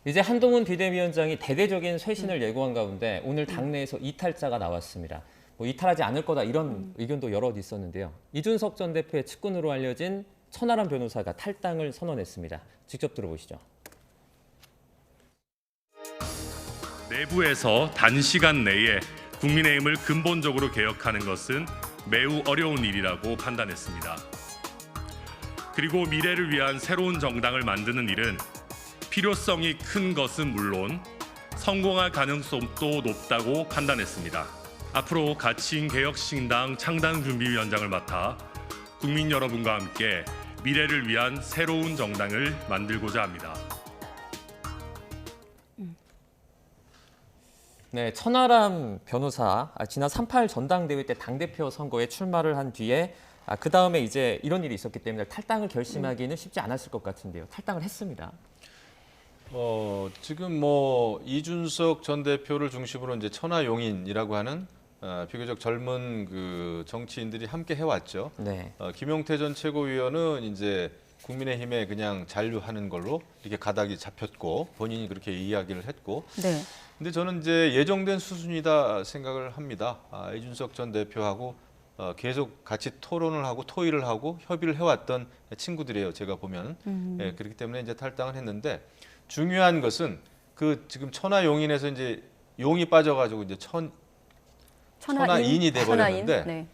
이제 한동훈 비대위원장이 대대적인 쇄신을 예고한 가운데 오늘 당내에서 이탈자가 나왔습니다. 뭐 이탈하지 않을 거다 이런 의견도 여럿 있었는데요. 이준석 전 대표의 측근으로 알려진 천하람 변호사가 탈당을 선언했습니다. 직접 들어보시죠. 내부에서 단시간 내에 국민의힘을 근본적으로 개혁하는 것은 매우 어려운 일이라고 판단했습니다. 그리고 미래를 위한 새로운 정당을 만드는 일은 필요성이 큰 것은 물론 성공할 가능성도 높다고 판단했습니다. 앞으로 가치인개혁신당 창당준비위원장을 맡아 국민 여러분과 함께 미래를 위한 새로운 정당을 만들고자 합니다. 네, 천하람 변호사 지난 3.8 전당대회 때 당대표 선거에 출마를 한 뒤에 그 다음에 이제 이런 일이 있었기 때문에 탈당을 결심하기는 쉽지 않았을 것 같은데요. 탈당을 했습니다. 지금 뭐 이준석 전 대표를 중심으로 이제 천하용인이라고 하는 비교적 젊은 그 정치인들이 함께 해왔죠. 네. 김용태 전 최고위원은 이제 국민의힘에 그냥 잔류하는 걸로 이렇게 가닥이 잡혔고 본인이 그렇게 이야기를 했고. 네. 근데 저는 이제 예정된 수순이다 생각을 합니다. 이준석 전 대표하고 계속 같이 토론을 하고 토의를 하고 협의를 해왔던 친구들이에요. 제가 보면. 예, 그렇기 때문에 이제 탈당을 했는데 중요한 것은 그 지금 천하용인에서 이제 용이 빠져가지고 이제 천하인이 돼버렸는데 네.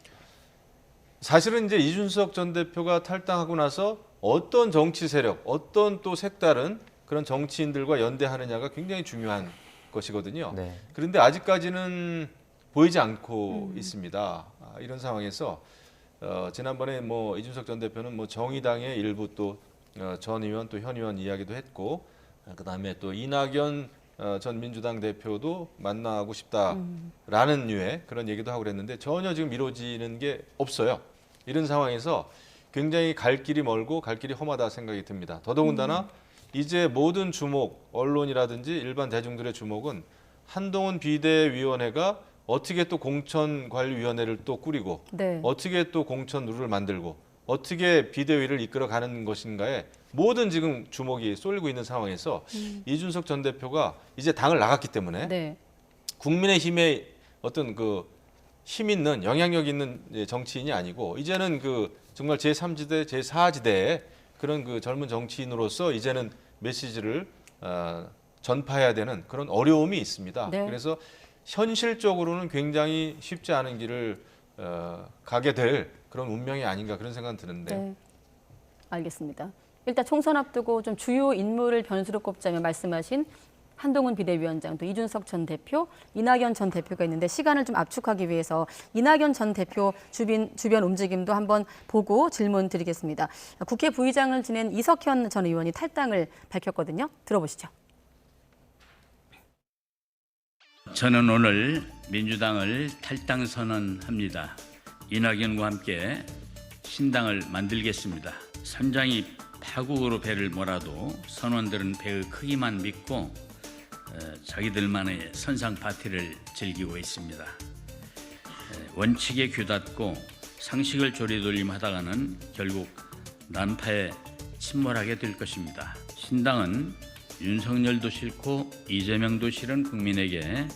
사실은 이제 이준석 전 대표가 탈당하고 나서 어떤 정치 세력, 어떤 또 색다른 그런 정치인들과 연대하느냐가 굉장히 중요한 것이거든요. 네. 그런데 아직까지는 보이지 않고 있습니다. 이런 상황에서 지난번에 뭐 이준석 전 대표는 뭐 정의당의 일부 또 전 의원 또 현 의원 이야기도 했고 그다음에 또 이낙연 전 민주당 대표도 만나고 싶다라는 류의 그런 얘기도 하고 그랬는데 전혀 지금 이루어지는 게 없어요. 이런 상황에서 굉장히 갈 길이 멀고 갈 길이 험하다 생각이 듭니다. 더더군다나 이제 모든 주목, 언론이라든지 일반 대중들의 주목은 한동훈 비대위원회가 어떻게 또 공천관리위원회를 또 꾸리고 어떻게 또 공천 룰을 만들고 어떻게 비대위를 이끌어가는 것인가에 모든 지금 주목이 쏠리고 있는 상황에서 이준석 전 대표가 이제 당을 나갔기 때문에 국민의힘의 어떤 그 힘 있는 영향력 있는 정치인이 아니고 이제는 그 정말 제3지대, 제4지대의 그런 그 젊은 정치인으로서 이제는 메시지를 전파해야 되는 그런 어려움이 있습니다. 그래서 현실적으로는 굉장히 쉽지 않은 길을 가게 될 그런 운명이 아닌가 그런 생각은 드는데. 네. 알겠습니다. 일단 총선 앞두고 좀 주요 인물을 변수로 꼽자면 말씀하신 한동훈 비대위원장, 또 이준석 전 대표, 이낙연 전 대표가 있는데 시간을 좀 압축하기 위해서 이낙연 전 대표 주변 움직임도 한번 보고 질문 드리겠습니다. 국회 부의장을 지낸 이석현 전 의원이 탈당을 밝혔거든요. 들어보시죠. 저는 오늘 민주당을 탈당 선언합니다. 이낙연과 함께 신당을 만들겠습니다. 선장이 파국으로 배를 몰아도 선원들은 배의 크기만 믿고 자기들만의 선상 파티를 즐기고 있습니다. 원칙에 귀닫고 상식을 조리돌림하다가는 결국 난파에 침몰하게 될 것입니다. 신당은 윤석열도 싫고 이재명도 싫은 국민에게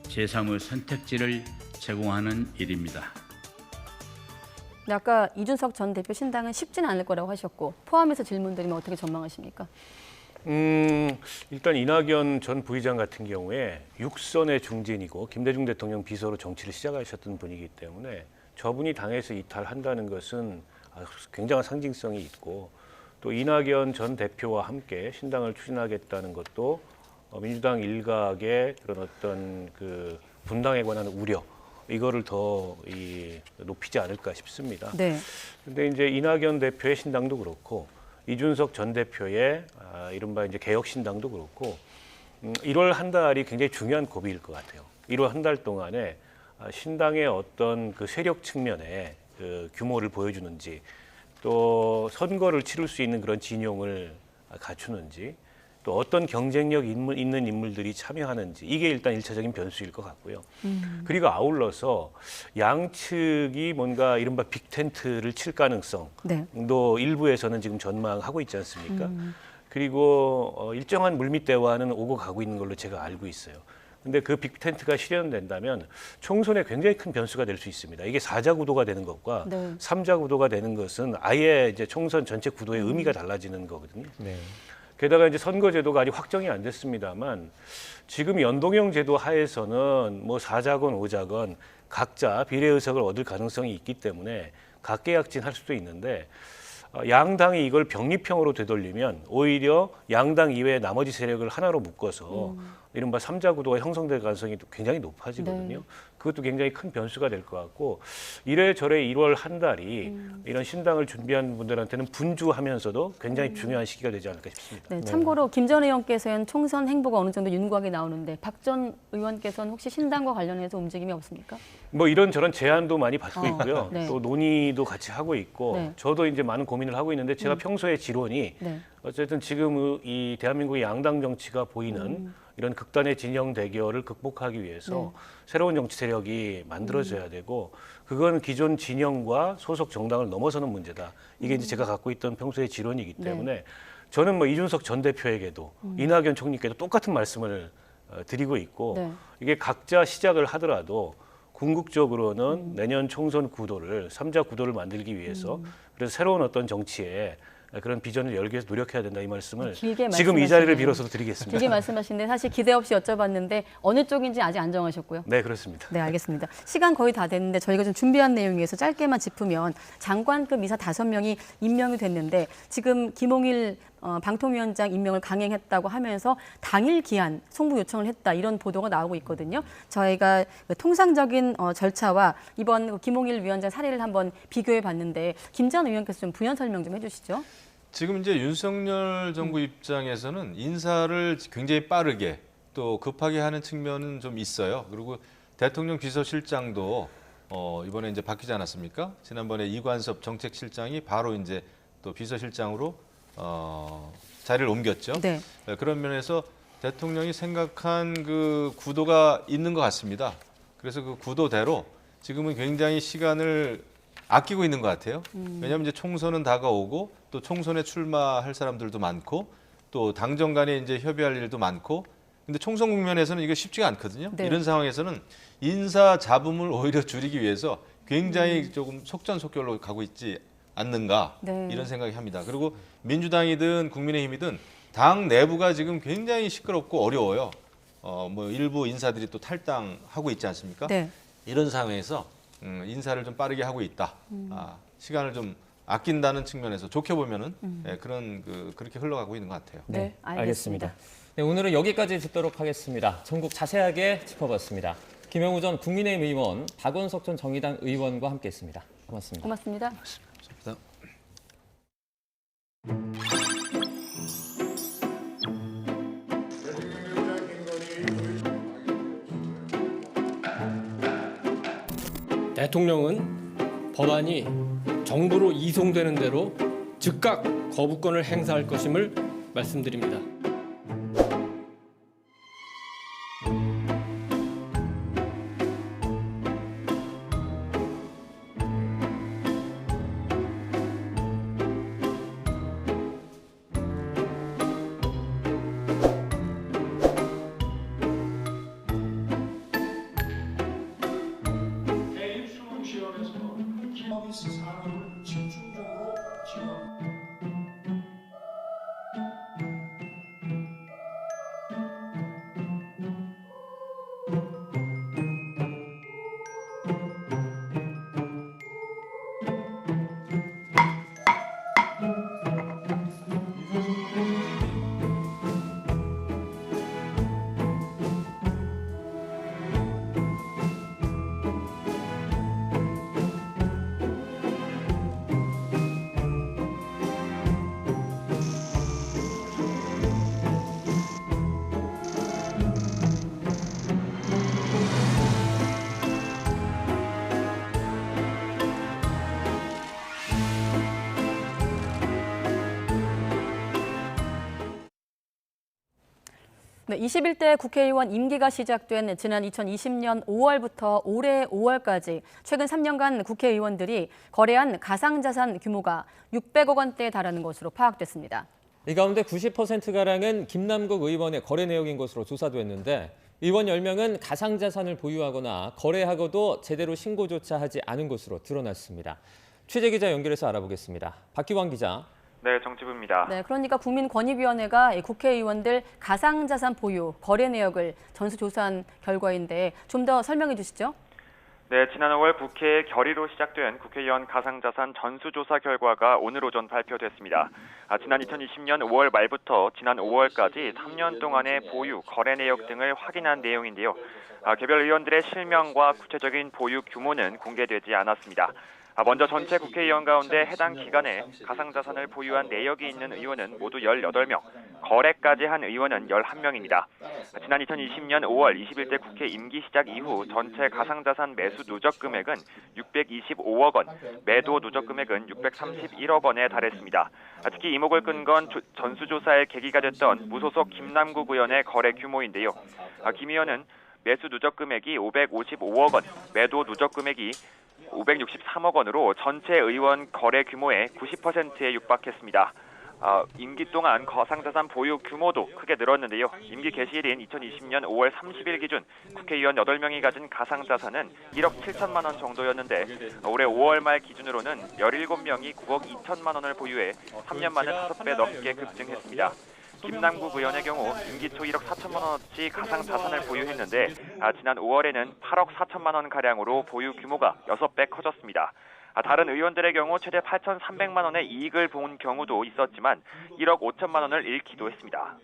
제3의 선택지를 제공하는 일입니다. 아까 이준석 전 대표 신당은 쉽지는 않을 거라고 하셨고 포함해서 질문 드리면 어떻게 전망하십니까? 일단 이낙연 전 부의장 같은 경우에 육선의 중진이고 김대중 대통령 비서로 정치를 시작하셨던 분이기 때문에 저분이 당에서 이탈한다는 것은 굉장한 상징성이 있고 또 이낙연 전 대표와 함께 신당을 추진하겠다는 것도 민주당 일각의 그런 어떤 그 분당에 관한 우려 이거를 더 높이지 않을까 싶습니다. 네. 근데 이제 이낙연 대표의 신당도 그렇고 이준석 전 대표의 이른바 이제 개혁 신당도 그렇고 1월 한 달이 굉장히 중요한 고비일 것 같아요. 1월 한 달 동안에 신당의 어떤 그 세력 측면에 그 규모를 보여주는지 또 선거를 치를 수 있는 그런 진영을 갖추는지 또 어떤 경쟁력 있는 인물들이 참여하는지 이게 일단 1차적인 변수일 것 같고요. 그리고 아울러서 양측이 뭔가 이른바 빅텐트를 칠 가능성도 네. 일부에서는 지금 전망하고 있지 않습니까? 그리고 일정한 물밑 대화는 오고 가고 있는 걸로 제가 알고 있어요. 근데 그 빅텐트가 실현된다면 총선에 굉장히 큰 변수가 될 수 있습니다. 이게 4자 구도가 되는 것과 네. 3자 구도가 되는 것은 아예 이제 총선 전체 구도의 의미가 달라지는 거거든요. 네. 게다가 이제 선거제도가 아직 확정이 안 됐습니다만 지금 연동형 제도 하에서는 뭐 4자건 5자건 각자 비례의석을 얻을 가능성이 있기 때문에 각계약진할 수도 있는데 양당이 이걸 병립형으로 되돌리면 오히려 양당 이외의 나머지 세력을 하나로 묶어서 이른바 3자 구도가 형성될 가능성이 굉장히 높아지거든요. 네. 그것도 굉장히 큰 변수가 될 것 같고 이래저래 1월 한 달이 이런 신당을 준비하는 분들한테는 분주하면서도 굉장히 중요한 시기가 되지 않을까 싶습니다. 네, 참고로 김 전 의원께서는 총선 행보가 어느 정도 윤곽이 나오는데 박 전 의원께서는 혹시 신당과 관련해서 움직임이 없습니까? 뭐 이런저런 제안도 많이 받고 있고요. 네. 또 논의도 같이 하고 있고 네. 저도 이제 많은 고민을 하고 있는데 제가 평소에 지론이 네. 어쨌든 지금 이 대한민국의 양당 정치가 보이는 이런 극단의 진영 대결을 극복하기 위해서 새로운 정치 세력이 만들어져야 되고 그건 기존 진영과 소속 정당을 넘어서는 문제다. 이게 이제 제가 갖고 있던 평소의 지론이기 때문에 저는 뭐 이준석 전 대표에게도 이낙연 총리께도 똑같은 말씀을 드리고 있고 네. 이게 각자 시작을 하더라도 궁극적으로는 내년 총선 구도를 3자 구도를 만들기 위해서 그래서 새로운 어떤 정치에 그런 비전을 열기 위해서 노력해야 된다 이 말씀을 길게 지금 이 자리를 말씀하시네요. 빌어서도 드리겠습니다. 길게 말씀하시는데 사실 기대 없이 여쭤봤는데 어느 쪽인지 아직 안 정하셨고요. 네, 그렇습니다. 네, 알겠습니다. 시간 거의 다 됐는데 저희가 좀 준비한 내용에서 짧게만 짚으면 장관급 이사 5명이 임명이 됐는데 지금 김홍일 방통위원장 임명을 강행했다고 하면서 당일 기한 송부 요청을 했다 이런 보도가 나오고 있거든요. 저희가 통상적인 절차와 이번 김홍일 위원장 사례를 한번 비교해 봤는데 김 전 의원께서 좀 부연 설명 좀 해주시죠. 지금 이제 윤석열 정부 입장에서는 인사를 굉장히 빠르게 또 급하게 하는 측면은 좀 있어요. 그리고 대통령 비서실장도 이번에 이제 바뀌지 않았습니까? 지난번에 이관섭 정책실장이 바로 이제 또 비서실장으로 자리를 옮겼죠. 네. 그런 면에서 대통령이 생각한 그 구도가 있는 것 같습니다. 그래서 그 구도대로 지금은 굉장히 시간을 아끼고 있는 것 같아요. 왜냐하면 이제 총선은 다가오고 또 총선에 출마할 사람들도 많고 또 당정 간에 이제 협의할 일도 많고 근데 총선 국면에서는 이게 쉽지가 않거든요. 네. 이런 상황에서는 인사 잡음을 오히려 줄이기 위해서 굉장히 조금 속전속결로 가고 있지 않는가 네. 이런 생각이 합니다. 그리고 민주당이든 국민의힘이든 당 내부가 지금 굉장히 시끄럽고 어려워요. 뭐 일부 인사들이 또 탈당하고 있지 않습니까? 네. 이런 상황에서 인사를 좀 빠르게 하고 있다. 시간을 좀 아낀다는 측면에서 좋게 보면은 그렇게 흘러가고 있는 것 같아요. 네, 알겠습니다. 네, 오늘은 여기까지 듣도록 하겠습니다. 전국 자세하게 짚어봤습니다. 김영우 전 국민의힘 의원, 박원석 전 정의당 의원과 함께했습니다. 고맙습니다. 고맙습니다. 대통령은 법안이 정부로 이송되는 대로 즉각 거부권을 행사할 것임을 말씀드립니다. 네, 21대 국회의원 임기가 시작된 지난 2020년 5월부터 올해 5월까지 최근 3년간 국회의원들이 거래한 가상자산 규모가 600억 원대에 달하는 것으로 파악됐습니다. 이 가운데 90%가량은 김남국 의원의 거래 내역인 것으로 조사됐는데 의원 10명은 가상자산을 보유하거나 거래하고도 제대로 신고조차 하지 않은 것으로 드러났습니다. 취재 기자 연결해서 알아보겠습니다. 박기광 기자. 네, 정치부입니다. 네, 그러니까 국민권익위원회가 국회의원들 가상자산 보유, 거래 내역을 전수조사한 결과인데 좀 더 설명해 주시죠. 네, 지난 5월 국회 결의로 시작된 국회의원 가상자산 전수조사 결과가 오늘 오전 발표됐습니다. 지난 2020년 5월 말부터 지난 5월까지 3년 동안의 보유, 거래 내역 등을 확인한 내용인데요. 개별 의원들의 실명과 구체적인 보유 규모는 공개되지 않았습니다. 먼저 전체 국회의원 가운데 해당 기간에 가상자산을 보유한 내역이 있는 의원은 모두 18명, 거래까지 한 의원은 11명입니다. 지난 2020년 5월 21대 국회 임기 시작 이후 전체 가상자산 매수 누적 금액은 625억 원, 매도 누적 금액은 631억 원에 달했습니다. 특히 이목을 끈 건 전수조사의 계기가 됐던 무소속 김남국 의원의 거래 규모인데요. 김 의원은 매수 누적 금액이 555억 원, 매도 누적 금액이 563억 원으로 전체 의원 거래 규모의 90%에 육박했습니다. 임기 동안 가상자산 보유 규모도 크게 늘었는데요. 임기 개시일인 2020년 5월 30일 기준 국회의원 8명이 가진 가상자산은 1억 7천만 원 정도였는데 올해 5월 말 기준으로는 17명이 9억 2천만 원을 보유해 3년 만에 5배 넘게 급증했습니다. 김남국 의원의 경우 임기 초 1억 4천만 원어치 가상자산을 보유했는데 지난 5월에는 8억 4천만 원가량으로 보유 규모가 6배 커졌습니다. 다른 의원들의 경우 최대 8,300만 원의 이익을 본 경우도 있었지만 1억 5천만 원을 잃기도 했습니다.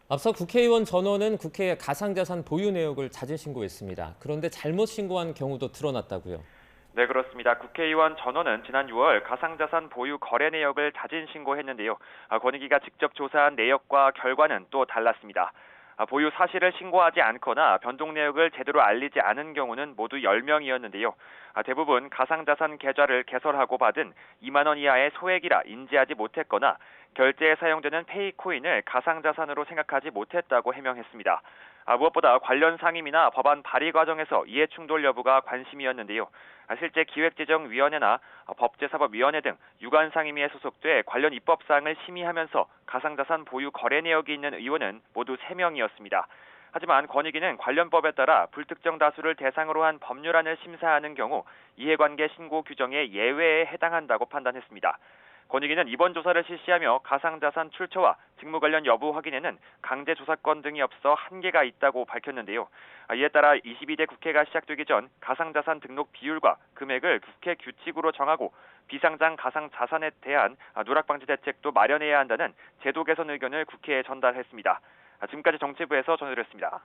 앞서 국회의원 전원은 국회에 가상자산 보유 내역을 자진 신고했습니다. 그런데 잘못 신고한 경우도 드러났다고요. 네, 그렇습니다. 국회의원 전원은 지난 6월 가상자산 보유 거래 내역을 자진 신고했는데요. 권익위가 직접 조사한 내역과 결과는 또 달랐습니다. 보유 사실을 신고하지 않거나 변동 내역을 제대로 알리지 않은 경우는 모두 10명이었는데요. 대부분 가상자산 계좌를 개설하고 받은 2만 원 이하의 소액이라 인지하지 못했거나 결제에 사용되는 페이코인을 가상자산으로 생각하지 못했다고 해명했습니다. 무엇보다 관련 상임이나 법안 발의 과정에서 이해충돌 여부가 관심이었는데요. 실제 기획재정위원회나 법제사법위원회 등 유관 상임위에 소속돼 관련 입법사항을 심의하면서 가상자산 보유 거래 내역이 있는 의원은 모두 3명이었습니다. 하지만 권익위는 관련법에 따라 불특정 다수를 대상으로 한 법률안을 심사하는 경우 이해관계 신고 규정의 예외에 해당한다고 판단했습니다. 권익위는 이번 조사를 실시하며 가상자산 출처와 직무 관련 여부 확인에는 강제 조사권 등이 없어 한계가 있다고 밝혔는데요. 이에 따라 22대 국회가 시작되기 전 가상자산 등록 비율과 금액을 국회 규칙으로 정하고 비상장 가상자산에 대한 누락방지 대책도 마련해야 한다는 제도 개선 의견을 국회에 전달했습니다. 지금까지 정치부에서 전해드렸습니다.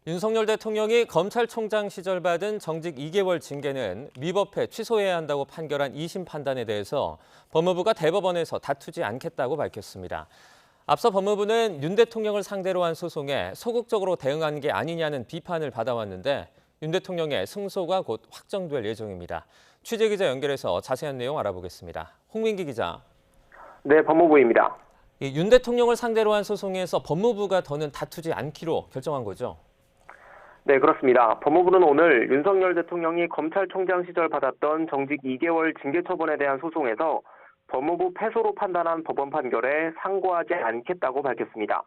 윤석열 대통령이 검찰총장 시절 받은 정직 2개월 징계는 위법해 취소해야 한다고 판결한 2심 판단에 대해서 법무부가 대법원에서 다투지 않겠다고 밝혔습니다. 앞서 법무부는 윤 대통령을 상대로 한 소송에 소극적으로 대응한 게 아니냐는 비판을 받아왔는데 윤 대통령의 승소가 곧 확정될 예정입니다. 취재기자 연결해서 자세한 내용 알아보겠습니다. 홍민기 기자. 네, 법무부입니다. 윤 대통령을 상대로 한 소송에서 법무부가 더는 다투지 않기로 결정한 거죠? 네, 그렇습니다. 법무부는 오늘 윤석열 대통령이 검찰총장 시절 받았던 정직 2개월 징계 처분에 대한 소송에서 법무부 패소로 판단한 법원 판결에 상고하지 않겠다고 밝혔습니다.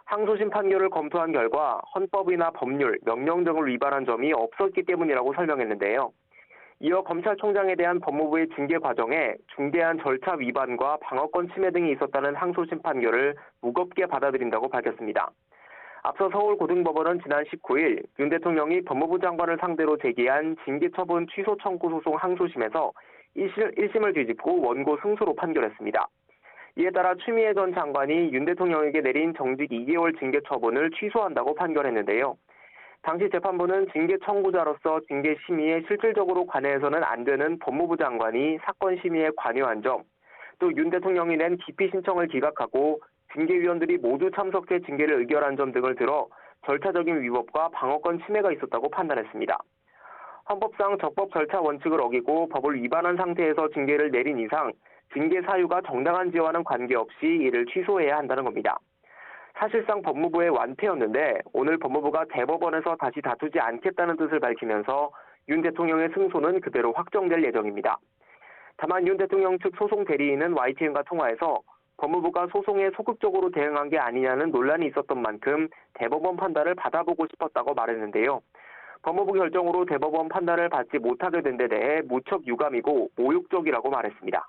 항소심 판결을 검토한 결과 헌법이나 법률, 명령 등을 위반한 점이 없었기 때문이라고 설명했는데요. 이어 검찰총장에 대한 법무부의 징계 과정에 중대한 절차 위반과 방어권 침해 등이 있었다는 항소심 판결을 무겁게 받아들인다고 밝혔습니다. 앞서 서울고등법원은 지난 19일 윤 대통령이 법무부 장관을 상대로 제기한 징계처분 취소 청구 소송 항소심에서 1심을 뒤집고 원고 승소로 판결했습니다. 이에 따라 추미애 전 장관이 윤 대통령에게 내린 정직 2개월 징계 처분을 취소한다고 판결했는데요. 당시 재판부는 징계 청구자로서 징계 심의에 실질적으로 관여해서는 안 되는 법무부 장관이 사건 심의에 관여한 점, 또 윤 대통령이 낸 기피 신청을 기각하고 징계위원들이 모두 참석해 징계를 의결한 점 등을 들어 절차적인 위법과 방어권 침해가 있었다고 판단했습니다. 헌법상 적법 절차 원칙을 어기고 법을 위반한 상태에서 징계를 내린 이상 징계 사유가 정당한지와는 관계없이 이를 취소해야 한다는 겁니다. 사실상 법무부의 완패였는데 오늘 법무부가 대법원에서 다시 다투지 않겠다는 뜻을 밝히면서 윤 대통령의 승소는 그대로 확정될 예정입니다. 다만 윤 대통령 측 소송 대리인은 YTN과 통화에서 법무부가 소송에 소극적으로 대응한 게 아니냐는 논란이 있었던 만큼 대법원 판단을 받아보고 싶었다고 말했는데요. 법무부 결정으로 대법원 판단을 받지 못하게 된 데 대해 무척 유감이고 모욕적이라고 말했습니다.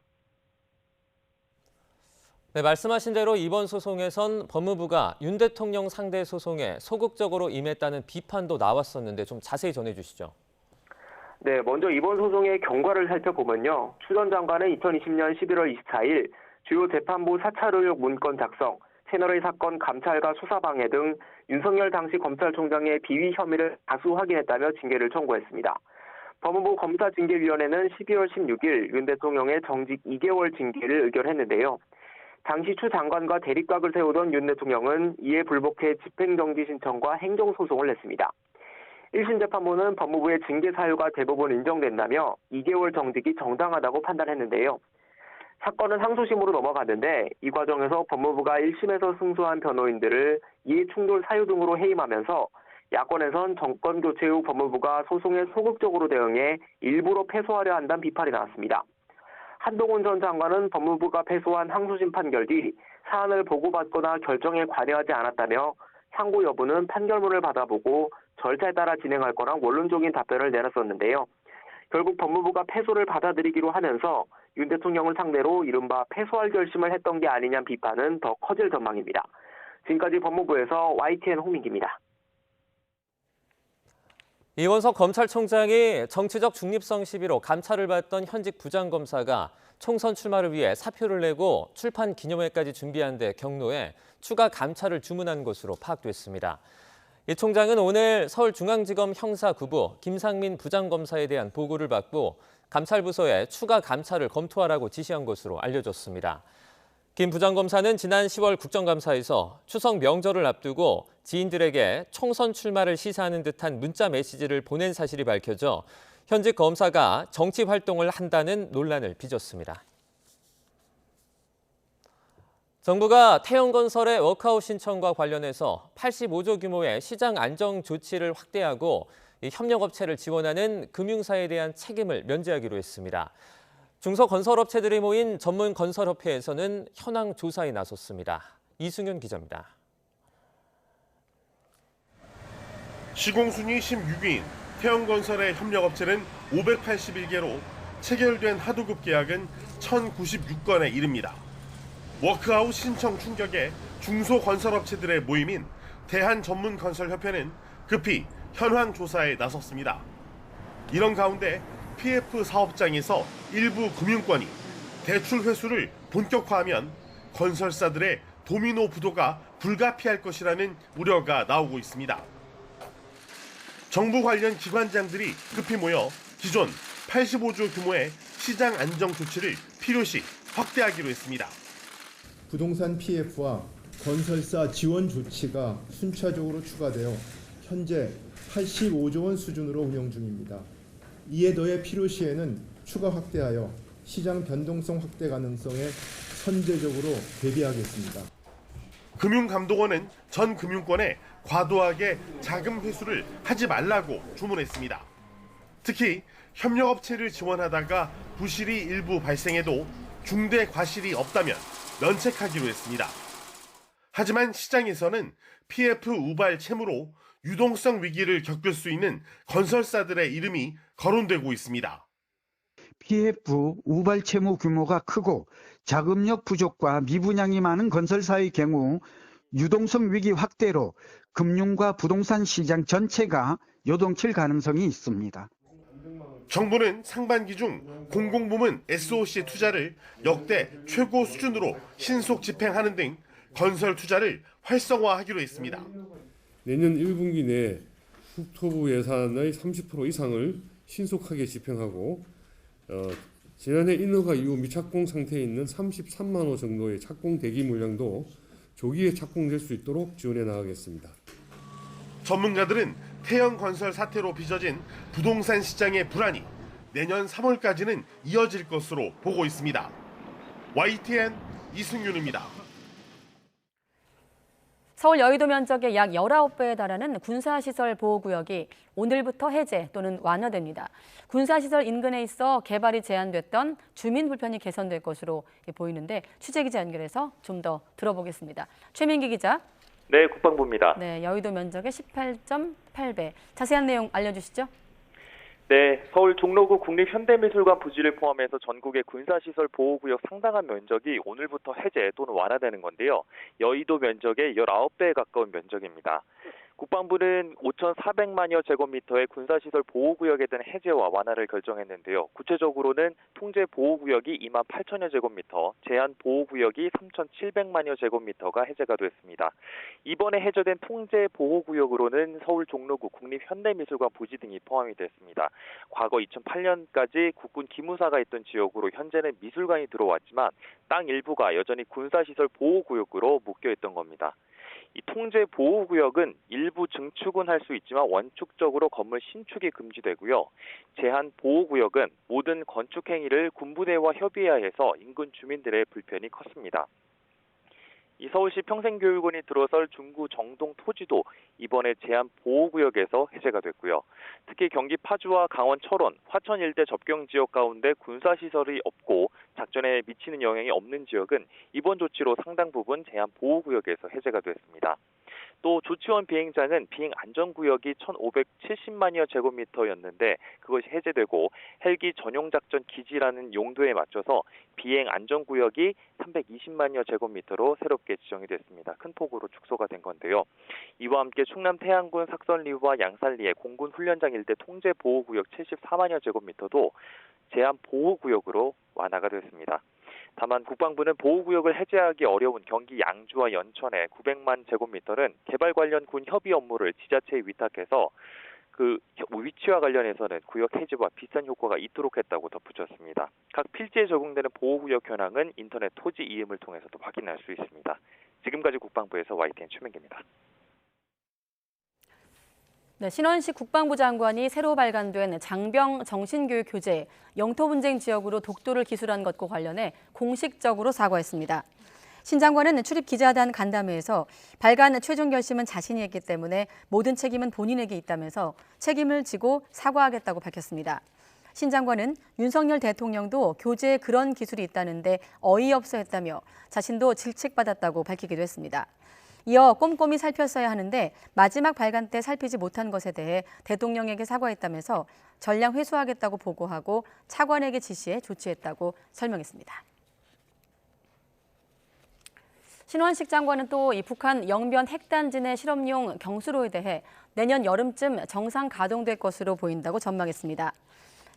네, 말씀하신 대로 이번 소송에선 법무부가 윤 대통령 상대 소송에 소극적으로 임했다는 비판도 나왔었는데 좀 자세히 전해주시죠. 네, 먼저 이번 소송의 경과를 살펴보면요. 추 전 장관은 2020년 11월 24일 주요 재판부 사찰 의혹 문건 작성, 채널A 사건 감찰과 수사방해 등 윤석열 당시 검찰총장의 비위 혐의를 다수 확인했다며 징계를 청구했습니다. 법무부 검사징계위원회는 12월 16일 윤 대통령의 정직 2개월 징계를 의결했는데요. 당시 추 장관과 대립각을 세우던 윤 대통령은 이에 불복해 집행정지 신청과 행정소송을 냈습니다. 1심 재판부는 법무부의 징계 사유가 대부분 인정된다며 2개월 정직이 정당하다고 판단했는데요. 사건은 항소심으로 넘어갔는데 이 과정에서 법무부가 1심에서 승소한 변호인들을 이해충돌 사유 등으로 해임하면서 야권에선 정권 교체 후 법무부가 소송에 소극적으로 대응해 일부러 패소하려 한다는 비판이 나왔습니다. 한동훈 전 장관은 법무부가 패소한 항소심 판결 뒤 사안을 보고받거나 결정에 관여하지 않았다며 상고 여부는 판결문을 받아보고 절차에 따라 진행할 거란 원론적인 답변을 내놨었는데요. 결국 법무부가 패소를 받아들이기로 하면서 윤 대통령을 상대로 이른바 패소할 결심을 했던 게 아니냐는 비판은 더 커질 전망입니다. 지금까지 법무부에서 YTN 홍민기입니다. 이원석 검찰총장이 정치적 중립성 시비로 감찰을 받던 현직 부장검사가 총선 출마를 위해 사표를 내고 출판 기념회까지 준비한 데 경로에 추가 감찰을 주문한 것으로 파악됐습니다. 이 총장은 오늘 서울중앙지검 형사구부 김상민 부장검사에 대한 보고를 받고 감찰부서에 추가 감찰을 검토하라고 지시한 것으로 알려졌습니다. 김 부장검사는 지난 10월 국정감사에서 추석 명절을 앞두고 지인들에게 총선 출마를 시사하는 듯한 문자 메시지를 보낸 사실이 밝혀져 현직 검사가 정치 활동을 한다는 논란을 빚었습니다. 정부가 태영건설의 워크아웃 신청과 관련해서 85조 규모의 시장 안정 조치를 확대하고 협력업체를 지원하는 금융사에 대한 책임을 면제하기로 했습니다. 중소건설업체들이 모인 전문건설협회에서는 현황 조사에 나섰습니다. 이승윤 기자입니다. 시공순위 16위인 태영건설의 협력업체는 581개로 체결된 하도급 계약은 1,096건에 이릅니다. 워크아웃 신청 충격에 중소건설업체들의 모임인 대한전문건설협회는 급히 현황 조사에 나섰습니다. 이런 가운데 PF 사업장에서 일부 금융권이 대출 회수를 본격화하면 건설사들의 도미노 부도가 불가피할 것이라는 우려가 나오고 있습니다. 정부 관련 기관장들이 급히 모여 기존 85조 규모의 시장 안정 조치를 필요시 확대하기로 했습니다. 부동산 PF와 건설사 지원 조치가 순차적으로 추가되어 현재 85조 원 수준으로 운영 중입니다. 이에 더해 필요시에는 추가 확대하여 시장 변동성 확대 가능성에 선제적으로 대비하겠습니다. 금융감독원은 전 금융권에 과도하게 자금 회수를 하지 말라고 주문했습니다. 특히 협력업체를 지원하다가 부실이 일부 발생해도 중대 과실이 없다면 면책하기로 했습니다. 하지만 시장에서는 PF 우발 채무로 유동성 위기를 겪을 수 있는 건설사들의 이름이 거론되고 있습니다. PF 우발 채무 규모가 크고 자금력 부족과 미분양이 많은 건설사의 경우 유동성 위기 확대로 금융과 부동산 시장 전체가 요동칠 가능성이 있습니다. 정부는 상반기 중 공공부문 SOC 투자를 역대 최고 수준으로 신속 집행하는 등 건설 투자를 활성화하기로 했습니다. 내년 1분기 내 국토부 예산의 30% 이상을 신속하게 집행하고 지난해 인허가 이후 미착공 상태에 있는 33만 호 정도의 착공 대기 물량도 조기에 착공될 수 있도록 지원해 나가겠습니다. 전문가들은 태형 건설 사태로 빚어진 부동산 시장의 불안이 내년 3월까지는 이어질 것으로 보고 있습니다. YTN 이승윤입니다. 서울 여의도 면적의 약 19배에 달하는 군사시설 보호구역이 오늘부터 해제 또는 완화됩니다. 군사시설 인근에 있어 개발이 제한됐던 주민 불편이 개선될 것으로 보이는데 취재기자 연결해서 좀 더 들어보겠습니다. 최민기 기자. 네, 국방부입니다. 네, 여의도 면적의 18.8배. 자세한 내용 알려주시죠. 네, 서울 종로구 국립현대미술관 부지를 포함해서 전국의 군사시설 보호구역 상당한 면적이 오늘부터 해제 또는 완화되는 건데요. 여의도 면적의 19배에 가까운 면적입니다. 국방부는 5,400만여 제곱미터의 군사시설 보호구역에 대한 해제와 완화를 결정했는데요. 구체적으로는 통제 보호구역이 28,000여 제곱미터, 제한 보호구역이 3,700만여 제곱미터가 해제가 됐습니다. 이번에 해제된 통제 보호구역으로는 서울 종로구 국립현대미술관 부지 등이 포함이 됐습니다. 과거 2008년까지 국군 기무사가 있던 지역으로 현재는 미술관이 들어왔지만 땅 일부가 여전히 군사시설 보호구역으로 묶여있던 겁니다. 이 통제 보호구역은 일부 증축은 할 수 있지만 원칙적으로 건물 신축이 금지되고요. 제한 보호구역은 모든 건축 행위를 군부대와 협의해야 해서 인근 주민들의 불편이 컸습니다. 이 서울시 평생교육원이 들어설 중구 정동 토지도 이번에 제한 보호구역에서 해제가 됐고요. 특히 경기 파주와 강원 철원, 화천 일대 접경 지역 가운데 군사시설이 없고 작전에 미치는 영향이 없는 지역은 이번 조치로 상당 부분 제한 보호구역에서 해제가 됐습니다. 또 조치원 비행장은 비행 안전구역이 1,570만여 제곱미터였는데 그것이 해제되고 헬기 전용 작전 기지라는 용도에 맞춰서 비행 안전구역이 320만여 제곱미터로 새롭게 지정이 됐습니다. 큰 폭으로 축소가 된 건데요. 이와 함께 충남 태안군 삭선리와 양산리의 공군 훈련장 일대 통제 보호구역 74만여 제곱미터도 제한 보호구역으로 완화가 됐습니다. 다만 국방부는 보호구역을 해제하기 어려운 경기 양주와 연천의 900만 제곱미터는 개발 관련 군 협의 업무를 지자체에 위탁해서 그 위치와 관련해서는 구역 해제와 비슷한 효과가 있도록 했다고 덧붙였습니다. 각 필지에 적용되는 보호구역 현황은 인터넷 토지 이음을 통해서도 확인할 수 있습니다. 지금까지 국방부에서 YTN 최민기입니다. 네, 신원식 국방부 장관이 새로 발간된 장병 정신교육 교재 영토 분쟁 지역으로 독도를 기술한 것과 관련해 공식적으로 사과했습니다. 신 장관은 출입 기자단 간담회에서 발간 최종 결심은 자신이 했기 때문에 모든 책임은 본인에게 있다면서 책임을 지고 사과하겠다고 밝혔습니다. 신 장관은 윤석열 대통령도 교재에 그런 기술이 있다는데 어이없어 했다며 자신도 질책받았다고 밝히기도 했습니다. 이어 꼼꼼히 살폈어야 하는데 마지막 발간 때 살피지 못한 것에 대해 대통령에게 사과했다면서 전량 회수하겠다고 보고하고 차관에게 지시해 조치했다고 설명했습니다. 신원식 장관은 또 이 북한 영변 핵단지 내 실험용 경수로에 대해 내년 여름쯤 정상 가동될 것으로 보인다고 전망했습니다.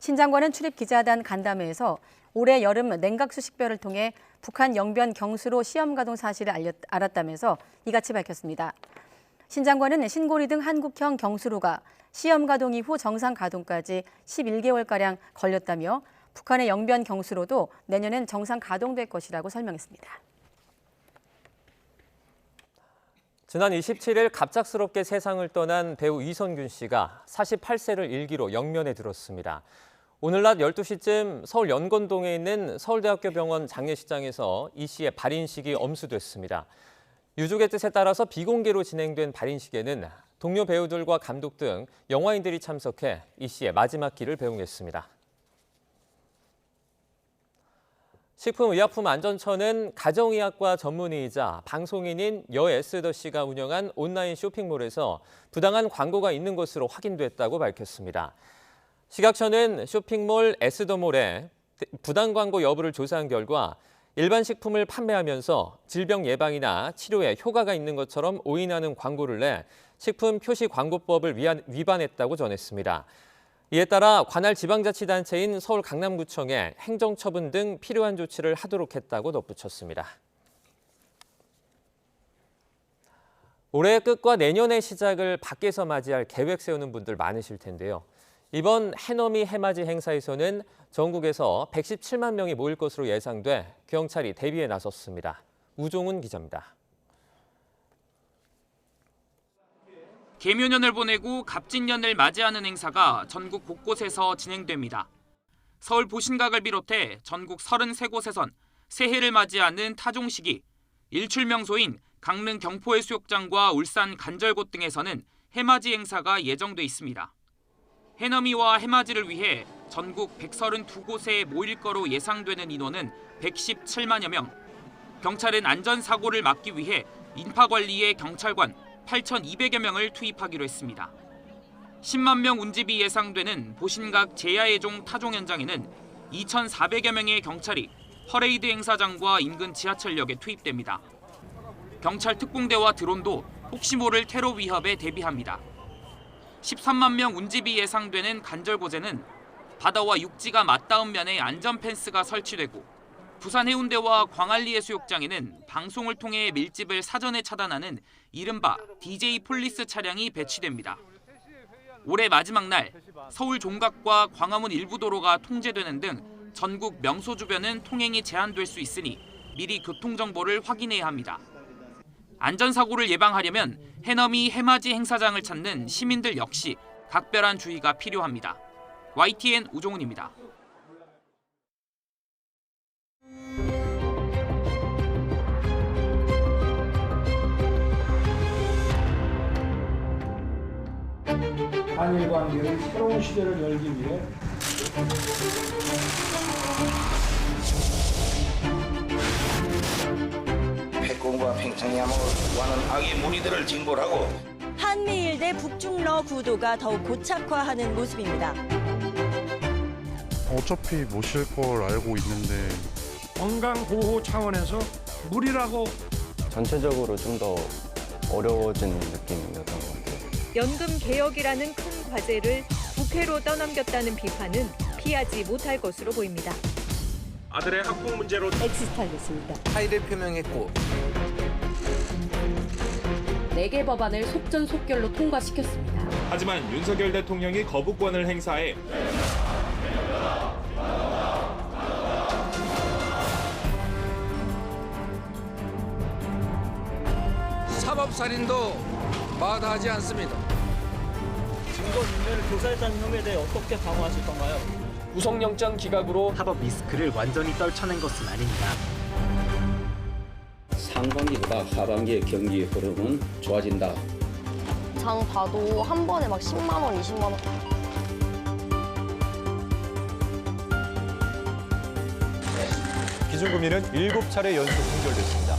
신 장관은 출입 기자단 간담회에서 올해 여름 냉각 수식별을 통해 북한 영변 경수로 시험 가동 사실을 알았다면서 이같이 밝혔습니다. 신 장관은 신고리 등 한국형 경수로가 시험 가동 이후 정상 가동까지 11개월가량 걸렸다며 북한의 영변 경수로도 내년엔 정상 가동될 것이라고 설명했습니다. 지난 27일 갑작스럽게 세상을 떠난 배우 이선균 씨가 48세를 일기로 영면에 들었습니다. 오늘 낮 12시쯤 서울 연건동에 있는 서울대학교 병원 장례식장에서 이 씨의 발인식이 엄수됐습니다. 유족의 뜻에 따라서 비공개로 진행된 발인식에는 동료 배우들과 감독 등 영화인들이 참석해 이 씨의 마지막 길을 배웅했습니다. 식품의약품안전처는 가정의학과 전문의이자 방송인인 여에스더 씨가 운영한 온라인 쇼핑몰에서 부당한 광고가 있는 것으로 확인됐다고 밝혔습니다. 식약처는 쇼핑몰 에스더몰에 부당 광고 여부를 조사한 결과 일반 식품을 판매하면서 질병 예방이나 치료에 효과가 있는 것처럼 오인하는 광고를 내 식품표시광고법을 위반했다고 전했습니다. 이에 따라 관할 지방자치단체인 서울 강남구청에 행정처분 등 필요한 조치를 하도록 했다고 덧붙였습니다. 올해의 끝과 내년의 시작을 밖에서 맞이할 계획 세우는 분들 많으실 텐데요. 이번 해넘이 해맞이 행사에서는 전국에서 117만 명이 모일 것으로 예상돼 경찰이 대비에 나섰습니다. 우종훈 기자입니다. 개묘년을 보내고 갑진년을 맞이하는 행사가 전국 곳곳에서 진행됩니다. 서울 보신각을 비롯해 전국 33곳에선 새해를 맞이하는 타종식이, 일출명소인 강릉 경포해수욕장과 울산 간절곶 등에서는 해맞이 행사가 예정돼 있습니다. 해넘이와 해맞이를 위해 전국 132곳에 모일 거로 예상되는 인원은 117만여 명. 경찰은 안전사고를 막기 위해 인파관리에 경찰관 8,200여 명을 투입하기로 했습니다. 10만 명 운집이 예상되는 보신각 제야예종 타종 현장에는 2,400여 명의 경찰이 퍼레이드 행사장과 인근 지하철역에 투입됩니다. 경찰 특공대와 드론도 혹시 모를 테러 위협에 대비합니다. 13만 명 운집이 예상되는 간절곶에는 바다와 육지가 맞닿은 면에 안전 펜스가 설치되고 부산 해운대와 광안리 해수욕장에는 방송을 통해 밀집을 사전에 차단하는 이른바 DJ 폴리스 차량이 배치됩니다. 올해 마지막 날 서울 종각과 광화문 일부 도로가 통제되는 등 전국 명소 주변은 통행이 제한될 수 있으니 미리 교통정보를 확인해야 합니다. 안전사고를 예방하려면 해넘이 해맞이 행사장을 찾는 시민들 역시 각별한 주의가 필요합니다. YTN 우종훈입니다. 한일 관계의 새로운 시대를 열기 위해 핵공과 팽창야망을 구하는 악의 무리들을 징벌하고 한미일 대 북중러 구도가 더욱 고착화하는 모습입니다. 어차피 못 쉴 걸 알고 있는데 건강 보호 차원에서 무리라고 전체적으로 좀 더 어려워진 느낌이었던 것 같아요. 연금 개혁이라는 큰 과제를 국회로 떠넘겼다는 비판은 피하지 못할 것으로 보입니다. 아들의 학부 문제로 엑시스탈됐습니다. 사의를 표명했고 4개 법안을 속전속결로 통과시켰습니다. 하지만 윤석열 대통령이 거부권을 행사해 사법살인도 마다하지 않습니다. 증거인멸 교사했다는 혐의에 대해 어떻게 방어하실 건가요? 구속영장 기각으로 합법 리스크를 완전히 떨쳐낸 것은 아닙니다. 상반기보다 하반기의 경기 흐름은 좋아진다. 장 봐도 한 번에 막 10만 원, 20만 원. 기준금리는 7차례 연속 동결됐습니다.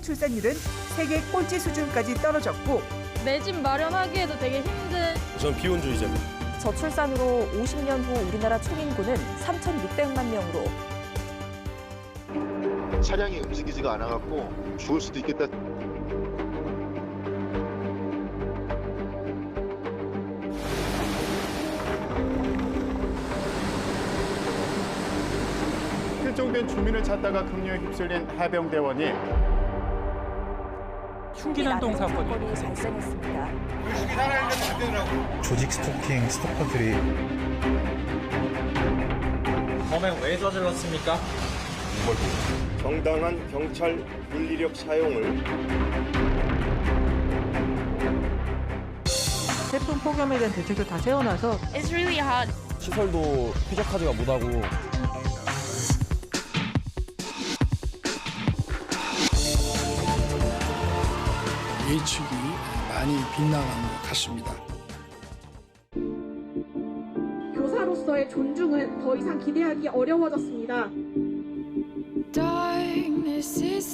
출산율은 세계 꼴찌 수준까지 떨어졌고 내 집 마련하기에도 되게 힘든. 전 비혼주의자입니다. 저출산으로 50년 후 우리나라 총인구는 3,600만 명으로. 차량이 움직이지가 않아갖고 죽을 수도 있겠다. 실종된 주민을 찾다가 급류에 휩쓸린 해병대원이 흉기 난동 사건이 발생했습니다. 조직 스토킹 스토커들이 범행 왜 저질렀습니까? 정당한 경찰 물리력 사용을 제품 폭염에 대한 대책을 다 세워놔서 It's really hot. 시설도 쾌적하지가 못하고 예측이 많이 빗나간 것 같습니다. 교사로서의 존중은 더 이상 기대하기 어려워졌습니다.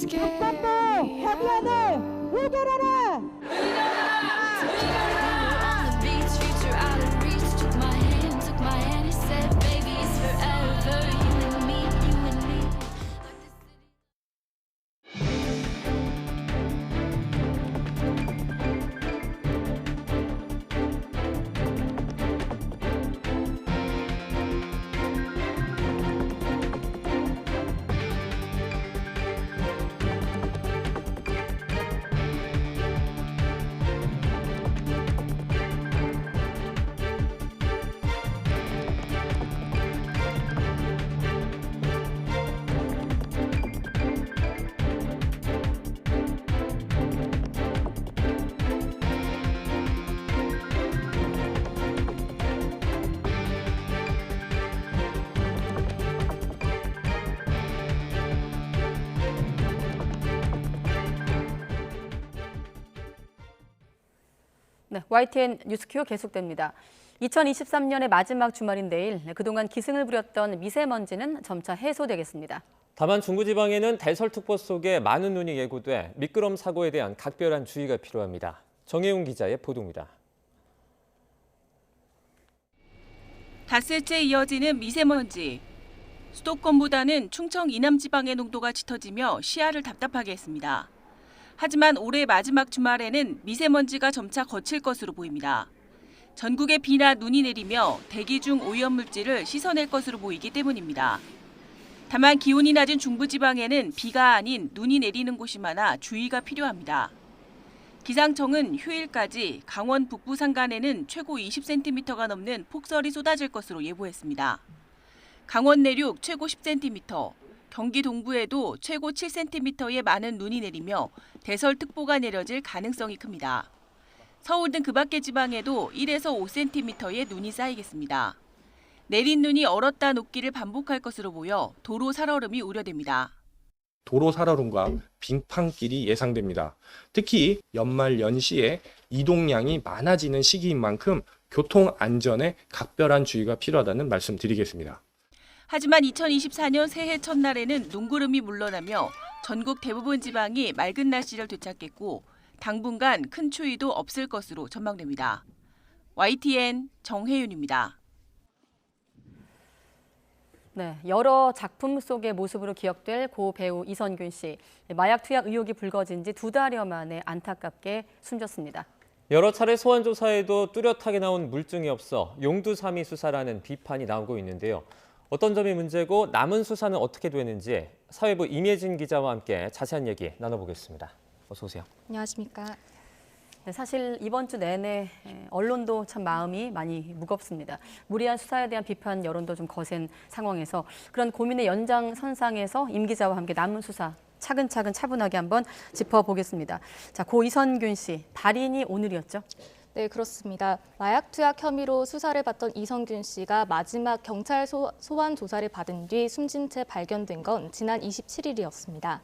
답답해! 해피하네! 해결하라! 네, YTN 뉴스큐 계속됩니다. 2023년의 마지막 주말인 내일 그동안 기승을 부렸던 미세먼지는 점차 해소되겠습니다. 다만 중부지방에는 대설특보 속에 많은 눈이 예고돼 미끄럼 사고에 대한 각별한 주의가 필요합니다. 정혜웅 기자의 보도입니다. 닷새째 이어지는 미세먼지. 수도권보다는 충청 이남 지방의 농도가 짙어지며 시야를 답답하게 했습니다. 하지만 올해 마지막 주말에는 미세먼지가 점차 거칠 것으로 보입니다. 전국에 비나 눈이 내리며 대기 중 오염물질을 씻어낼 것으로 보이기 때문입니다. 다만 기온이 낮은 중부지방에는 비가 아닌 눈이 내리는 곳이 많아 주의가 필요합니다. 기상청은 휴일까지 강원 북부 산간에는 최고 20cm가 넘는 폭설이 쏟아질 것으로 예보했습니다. 강원 내륙 최고 10cm, 경기 동부에도 최고 7cm의 많은 눈이 내리며 대설특보가 내려질 가능성이 큽니다. 서울 등 그 밖의 지방에도 1에서 5cm의 눈이 쌓이겠습니다. 내린 눈이 얼었다 녹기를 반복할 것으로 보여 도로 살얼음이 우려됩니다. 도로 살얼음과 빙판길이 예상됩니다. 특히 연말 연시에 이동량이 많아지는 시기인 만큼 교통 안전에 각별한 주의가 필요하다는 말씀 드리겠습니다. 하지만 2024년 새해 첫날에는 눈구름이 물러나며 전국 대부분 지방이 맑은 날씨를 되찾겠고 당분간 큰 추위도 없을 것으로 전망됩니다. YTN 정혜윤입니다. 네, 여러 작품 속의 모습으로 기억될 고 배우 이선균 씨. 마약 투약 의혹이 불거진 지 2달여 만에 안타깝게 숨졌습니다. 여러 차례 소환 조사에도 뚜렷하게 나온 물증이 없어 용두사미 수사라는 비판이 나오고 있는데요. 어떤 점이 문제고 남은 수사는 어떻게 되는지 사회부 임예진 기자와 함께 자세한 얘기 나눠보겠습니다. 어서 오세요. 안녕하십니까. 네, 사실 이번 주 내내 언론도 참 마음이 많이 무겁습니다. 무리한 수사에 대한 비판 여론도 좀 거센 상황에서 그런 고민의 연장선상에서 임 기자와 함께 남은 수사 차근차근 차분하게 한번 짚어보겠습니다. 자, 고 이선균 씨, 발인이 오늘이었죠? 네, 그렇습니다. 마약 투약 혐의로 수사를 받던 이선균 씨가 마지막 경찰 소환 조사를 받은 뒤 숨진 채 발견된 건 지난 27일이었습니다.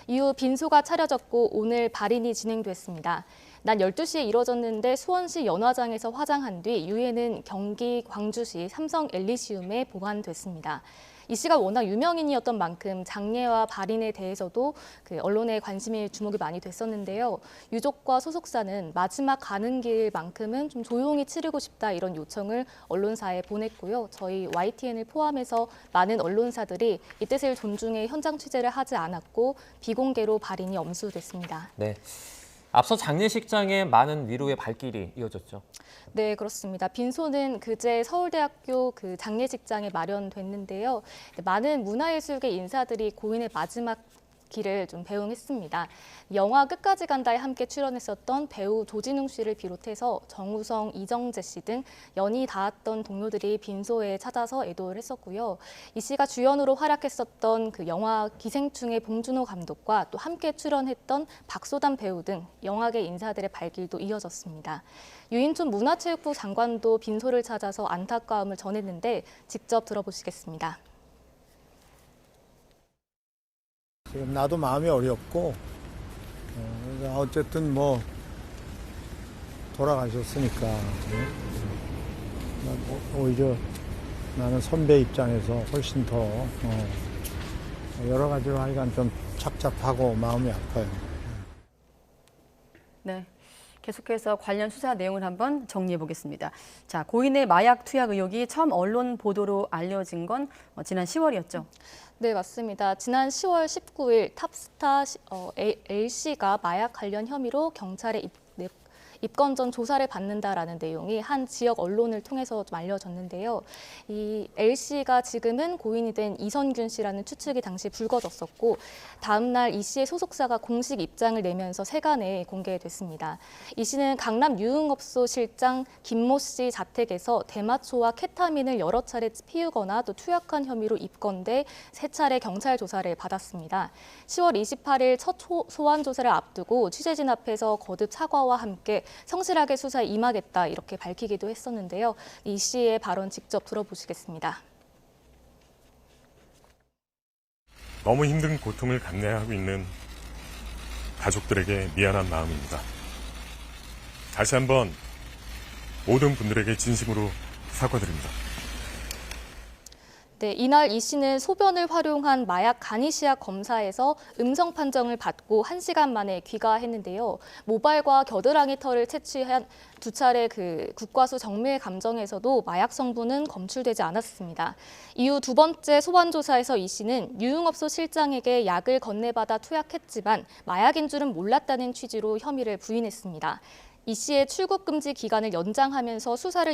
이후 빈소가 차려졌고 오늘 발인이 진행됐습니다. 낮 12시에 이뤄졌는데 수원시 연화장에서 화장한 뒤 유해는 경기 광주시 삼성 엘리시움에 보관됐습니다. 이 씨가 워낙 유명인이었던 만큼 장례와 발인에 대해서도 언론의 관심이 주목이 많이 됐었는데요. 유족과 소속사는 마지막 가는 길만큼은 좀 조용히 치르고 싶다 이런 요청을 언론사에 보냈고요. 저희 YTN을 포함해서 많은 언론사들이 이 뜻을 존중해 현장 취재를 하지 않았고 비공개로 발인이 엄수됐습니다. 네. 앞서 장례식장에 많은 위로의 발길이 이어졌죠. 네, 그렇습니다. 빈소는 그제 서울대학교 장례식장에 마련됐는데요. 많은 문화예술계 인사들이 고인의 마지막 길을 좀 배웅했습니다. 영화 끝까지 간다에 함께 출연했었던 배우 조진웅 씨를 비롯해서 정우성, 이정재 씨 등 연이 닿았던 동료들이 빈소에 찾아서 애도를 했었고요. 이 씨가 주연으로 활약했었던 영화 기생충의 봉준호 감독과 또 함께 출연했던 박소담 배우 등 영화계 인사들의 발길도 이어졌습니다. 유인촌 문화체육부 장관도 빈소를 찾아서 안타까움을 전했는데 직접 들어보시겠습니다. 지금 나도 마음이 어렵고 어쨌든 뭐 돌아가셨으니까 오히려 나는 선배 입장에서 훨씬 더 여러 가지로 하여간 좀 착잡하고 마음이 아파요. 네. 계속해서 관련 수사 내용을 한번 정리해 보겠습니다. 자, 고인의 마약 투약 의혹이 처음 언론 보도로 알려진 건 지난 10월이었죠. 네, 맞습니다. 지난 10월 19일 탑스타 L씨가 마약 관련 혐의로 경찰에 입건 전 조사를 받는다라는 내용이 한 지역 언론을 통해서 좀 알려졌는데요. 이 L씨가 지금은 고인이 된 이선균 씨라는 추측이 당시 불거졌었고 다음 날 이 씨의 소속사가 공식 입장을 내면서 세간에 공개됐습니다. 이 씨는 강남 유흥업소 실장 김모 씨 자택에서 대마초와 케타민을 여러 차례 피우거나 또 투약한 혐의로 입건돼 3차례 경찰 조사를 받았습니다. 10월 28일 첫 소환 조사를 앞두고 취재진 앞에서 거듭 사과와 함께 성실하게 수사에 임하겠다 이렇게 밝히기도 했었는데요. 이 씨의 발언 직접 들어보시겠습니다. 너무 힘든 고통을 감내하고 있는 가족들에게 미안한 마음입니다. 다시 한번 모든 분들에게 진심으로 사과드립니다. 네, 이날 이 씨는 소변을 활용한 마약 가니시약 검사에서 음성 판정을 받고 1시간 만에 귀가했는데요. 모발과 겨드랑이 털을 채취한 2차례 국과수 정밀 감정에서도 마약 성분은 검출되지 않았습니다. 이후 2번째 소환 조사에서 이 씨는 유흥업소 실장에게 약을 건네받아 투약했지만 마약인 줄은 몰랐다는 취지로 혐의를 부인했습니다. 이 씨의 출국 금지 기간을 연장하면서 수사를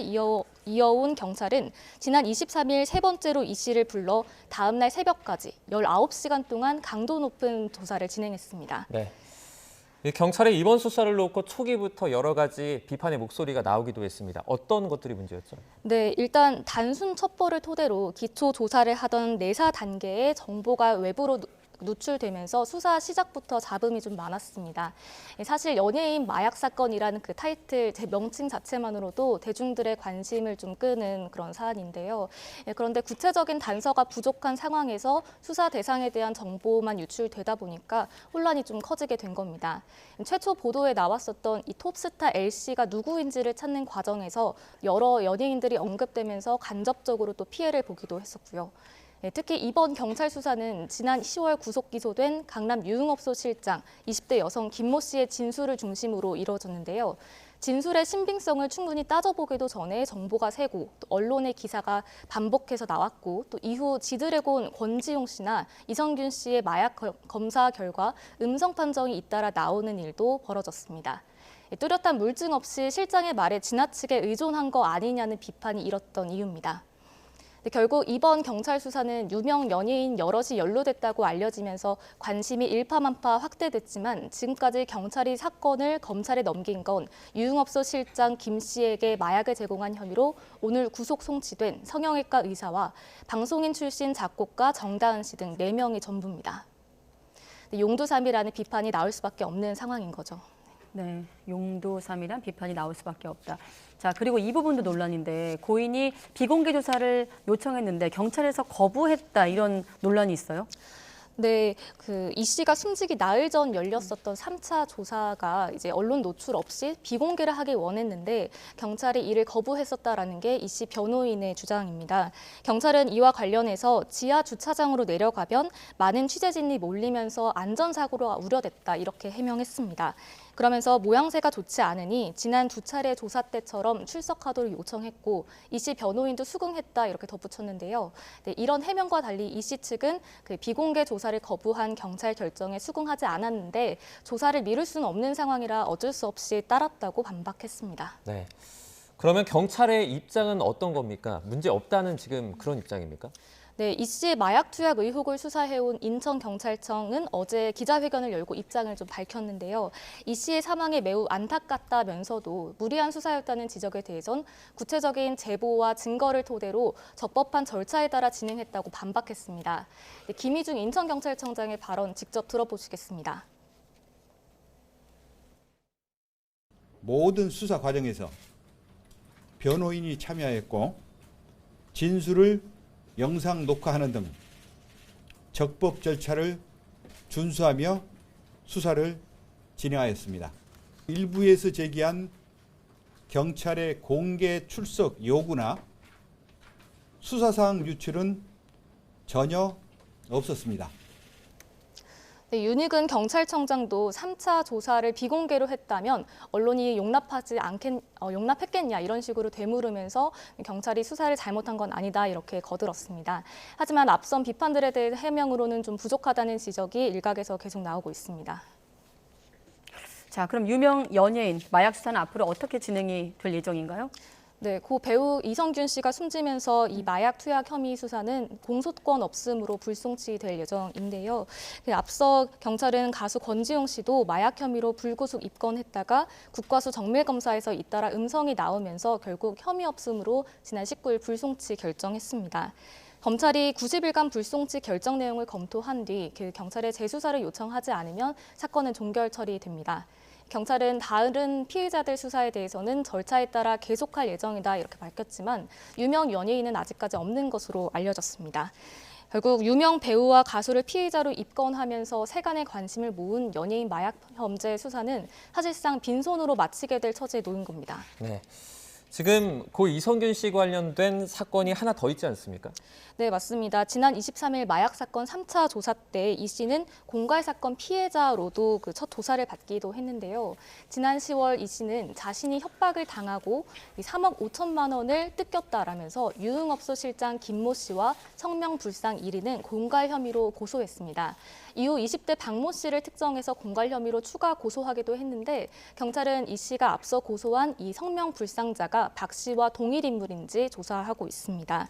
이어온 경찰은 지난 23일 3번째로 이 씨를 불러 다음 날 새벽까지 19시간 동안 강도 높은 조사를 진행했습니다. 네. 경찰의 이번 수사를 놓고 초기부터 여러 가지 비판의 목소리가 나오기도 했습니다. 어떤 것들이 문제였죠? 네, 일단 단순 첩보를 토대로 기초 조사를 하던 내사 단계의 정보가 외부로 누출되면서 수사 시작부터 잡음이 좀 많았습니다. 사실 연예인 마약 사건이라는 타이틀, 명칭 자체만으로도 대중들의 관심을 좀 끄는 그런 사안인데요. 그런데 구체적인 단서가 부족한 상황에서 수사 대상에 대한 정보만 유출되다 보니까 혼란이 좀 커지게 된 겁니다. 최초 보도에 나왔었던 이 톱스타 L씨가 누구인지를 찾는 과정에서 여러 연예인들이 언급되면서 간접적으로 또 피해를 보기도 했었고요. 특히 이번 경찰 수사는 지난 10월 구속 기소된 강남 유흥업소 실장 20대 여성 김모 씨의 진술을 중심으로 이뤄졌는데요. 진술의 신빙성을 충분히 따져보기도 전에 정보가 새고 또 언론의 기사가 반복해서 나왔고 또 이후 지드래곤 권지용 씨나 이성균 씨의 마약 검사 결과 음성 판정이 잇따라 나오는 일도 벌어졌습니다. 뚜렷한 물증 없이 실장의 말에 지나치게 의존한 거 아니냐는 비판이 일었던 이유입니다. 결국 이번 경찰 수사는 유명 연예인 여럿이 연루됐다고 알려지면서 관심이 일파만파 확대됐지만 지금까지 경찰이 사건을 검찰에 넘긴 건 유흥업소 실장 김 씨에게 마약을 제공한 혐의로 오늘 구속 송치된 성형외과 의사와 방송인 출신 작곡가 정다은 씨 등 4명이 전부입니다. 용두삼이라는 비판이 나올 수밖에 없는 상황인 거죠. 네, 용도삼이란 비판이 나올 수밖에 없다. 자, 그리고 이 부분도 논란인데 고인이 비공개 조사를 요청했는데 경찰에서 거부했다 이런 논란이 있어요? 네, 이 씨가 숨지기 나흘 전 열렸었던 3차 조사가 이제 언론 노출 없이 비공개를 하길 원했는데 경찰이 이를 거부했었다라는 게 이 씨 변호인의 주장입니다. 경찰은 이와 관련해서 지하 주차장으로 내려가면 많은 취재진이 몰리면서 안전사고가 우려됐다 이렇게 해명했습니다. 그러면서 모양새가 좋지 않으니 지난 2차례 조사 때처럼 출석하도록 요청했고 이 씨 변호인도 수긍했다 이렇게 덧붙였는데요. 네, 이런 해명과 달리 이 씨 측은 비공개 조사를 거부한 경찰 결정에 수긍하지 않았는데 조사를 미룰 수는 없는 상황이라 어쩔 수 없이 따랐다고 반박했습니다. 네. 그러면 경찰의 입장은 어떤 겁니까? 문제 없다는 지금 그런 입장입니까? 네, 이 씨의 마약 투약 의혹을 수사해온 인천경찰청은 어제 기자회견을 열고 입장을 좀 밝혔는데요. 이 씨의 사망에 매우 안타깝다면서도 무리한 수사였다는 지적에 대해선 구체적인 제보와 증거를 토대로 적법한 절차에 따라 진행했다고 반박했습니다. 네, 김희중 인천경찰청장의 발언 직접 들어보시겠습니다. 모든 수사 과정에서 변호인이 참여했고 진술을 영상 녹화하는 등 적법 절차를 준수하며 수사를 진행하였습니다. 일부에서 제기한 경찰의 공개 출석 요구나 수사사항 유출은 전혀 없었습니다. 네, 윤익은 경찰청장도 3차 조사를 비공개로 했다면 언론이 용납했겠냐 이런 식으로 되물으면서 경찰이 수사를 잘못한 건 아니다 이렇게 거들었습니다. 하지만 앞선 비판들에 대해 해명으로는 좀 부족하다는 지적이 일각에서 계속 나오고 있습니다. 자, 그럼 유명 연예인 마약 수사는 앞으로 어떻게 진행이 될 예정인가요? 네, 고 배우 이성균 씨가 숨지면서 이 마약 투약 혐의 수사는 공소권 없음으로 불송치될 예정인데요. 앞서 경찰은 가수 권지용 씨도 마약 혐의로 불구속 입건했다가 국과수 정밀검사에서 잇따라 음성이 나오면서 결국 혐의 없음으로 지난 19일 불송치 결정했습니다. 검찰이 90일간 불송치 결정 내용을 검토한 뒤 경찰에 재수사를 요청하지 않으면 사건은 종결 처리됩니다. 경찰은 다른 피의자들 수사에 대해서는 절차에 따라 계속할 예정이다 이렇게 밝혔지만 유명 연예인은 아직까지 없는 것으로 알려졌습니다. 결국 유명 배우와 가수를 피의자로 입건하면서 세간의 관심을 모은 연예인 마약 범죄 수사는 사실상 빈손으로 마치게 될 처지에 놓인 겁니다. 네. 지금 고 이성균 씨 관련된 사건이 하나 더 있지 않습니까? 네, 맞습니다. 지난 23일 마약 사건 3차 조사 때 이 씨는 공갈 사건 피해자로도 첫 조사를 받기도 했는데요. 지난 10월 이 씨는 자신이 협박을 당하고 3억 5천만 원을 뜯겼다라면서 유흥업소 실장 김모 씨와 성명불상 1인은 공갈 혐의로 고소했습니다. 이후 20대 박모 씨를 특정해서 공갈 혐의로 추가 고소하기도 했는데 경찰은 이 씨가 앞서 고소한 이 성명불상자가 박 씨와 동일 인물인지 조사하고 있습니다.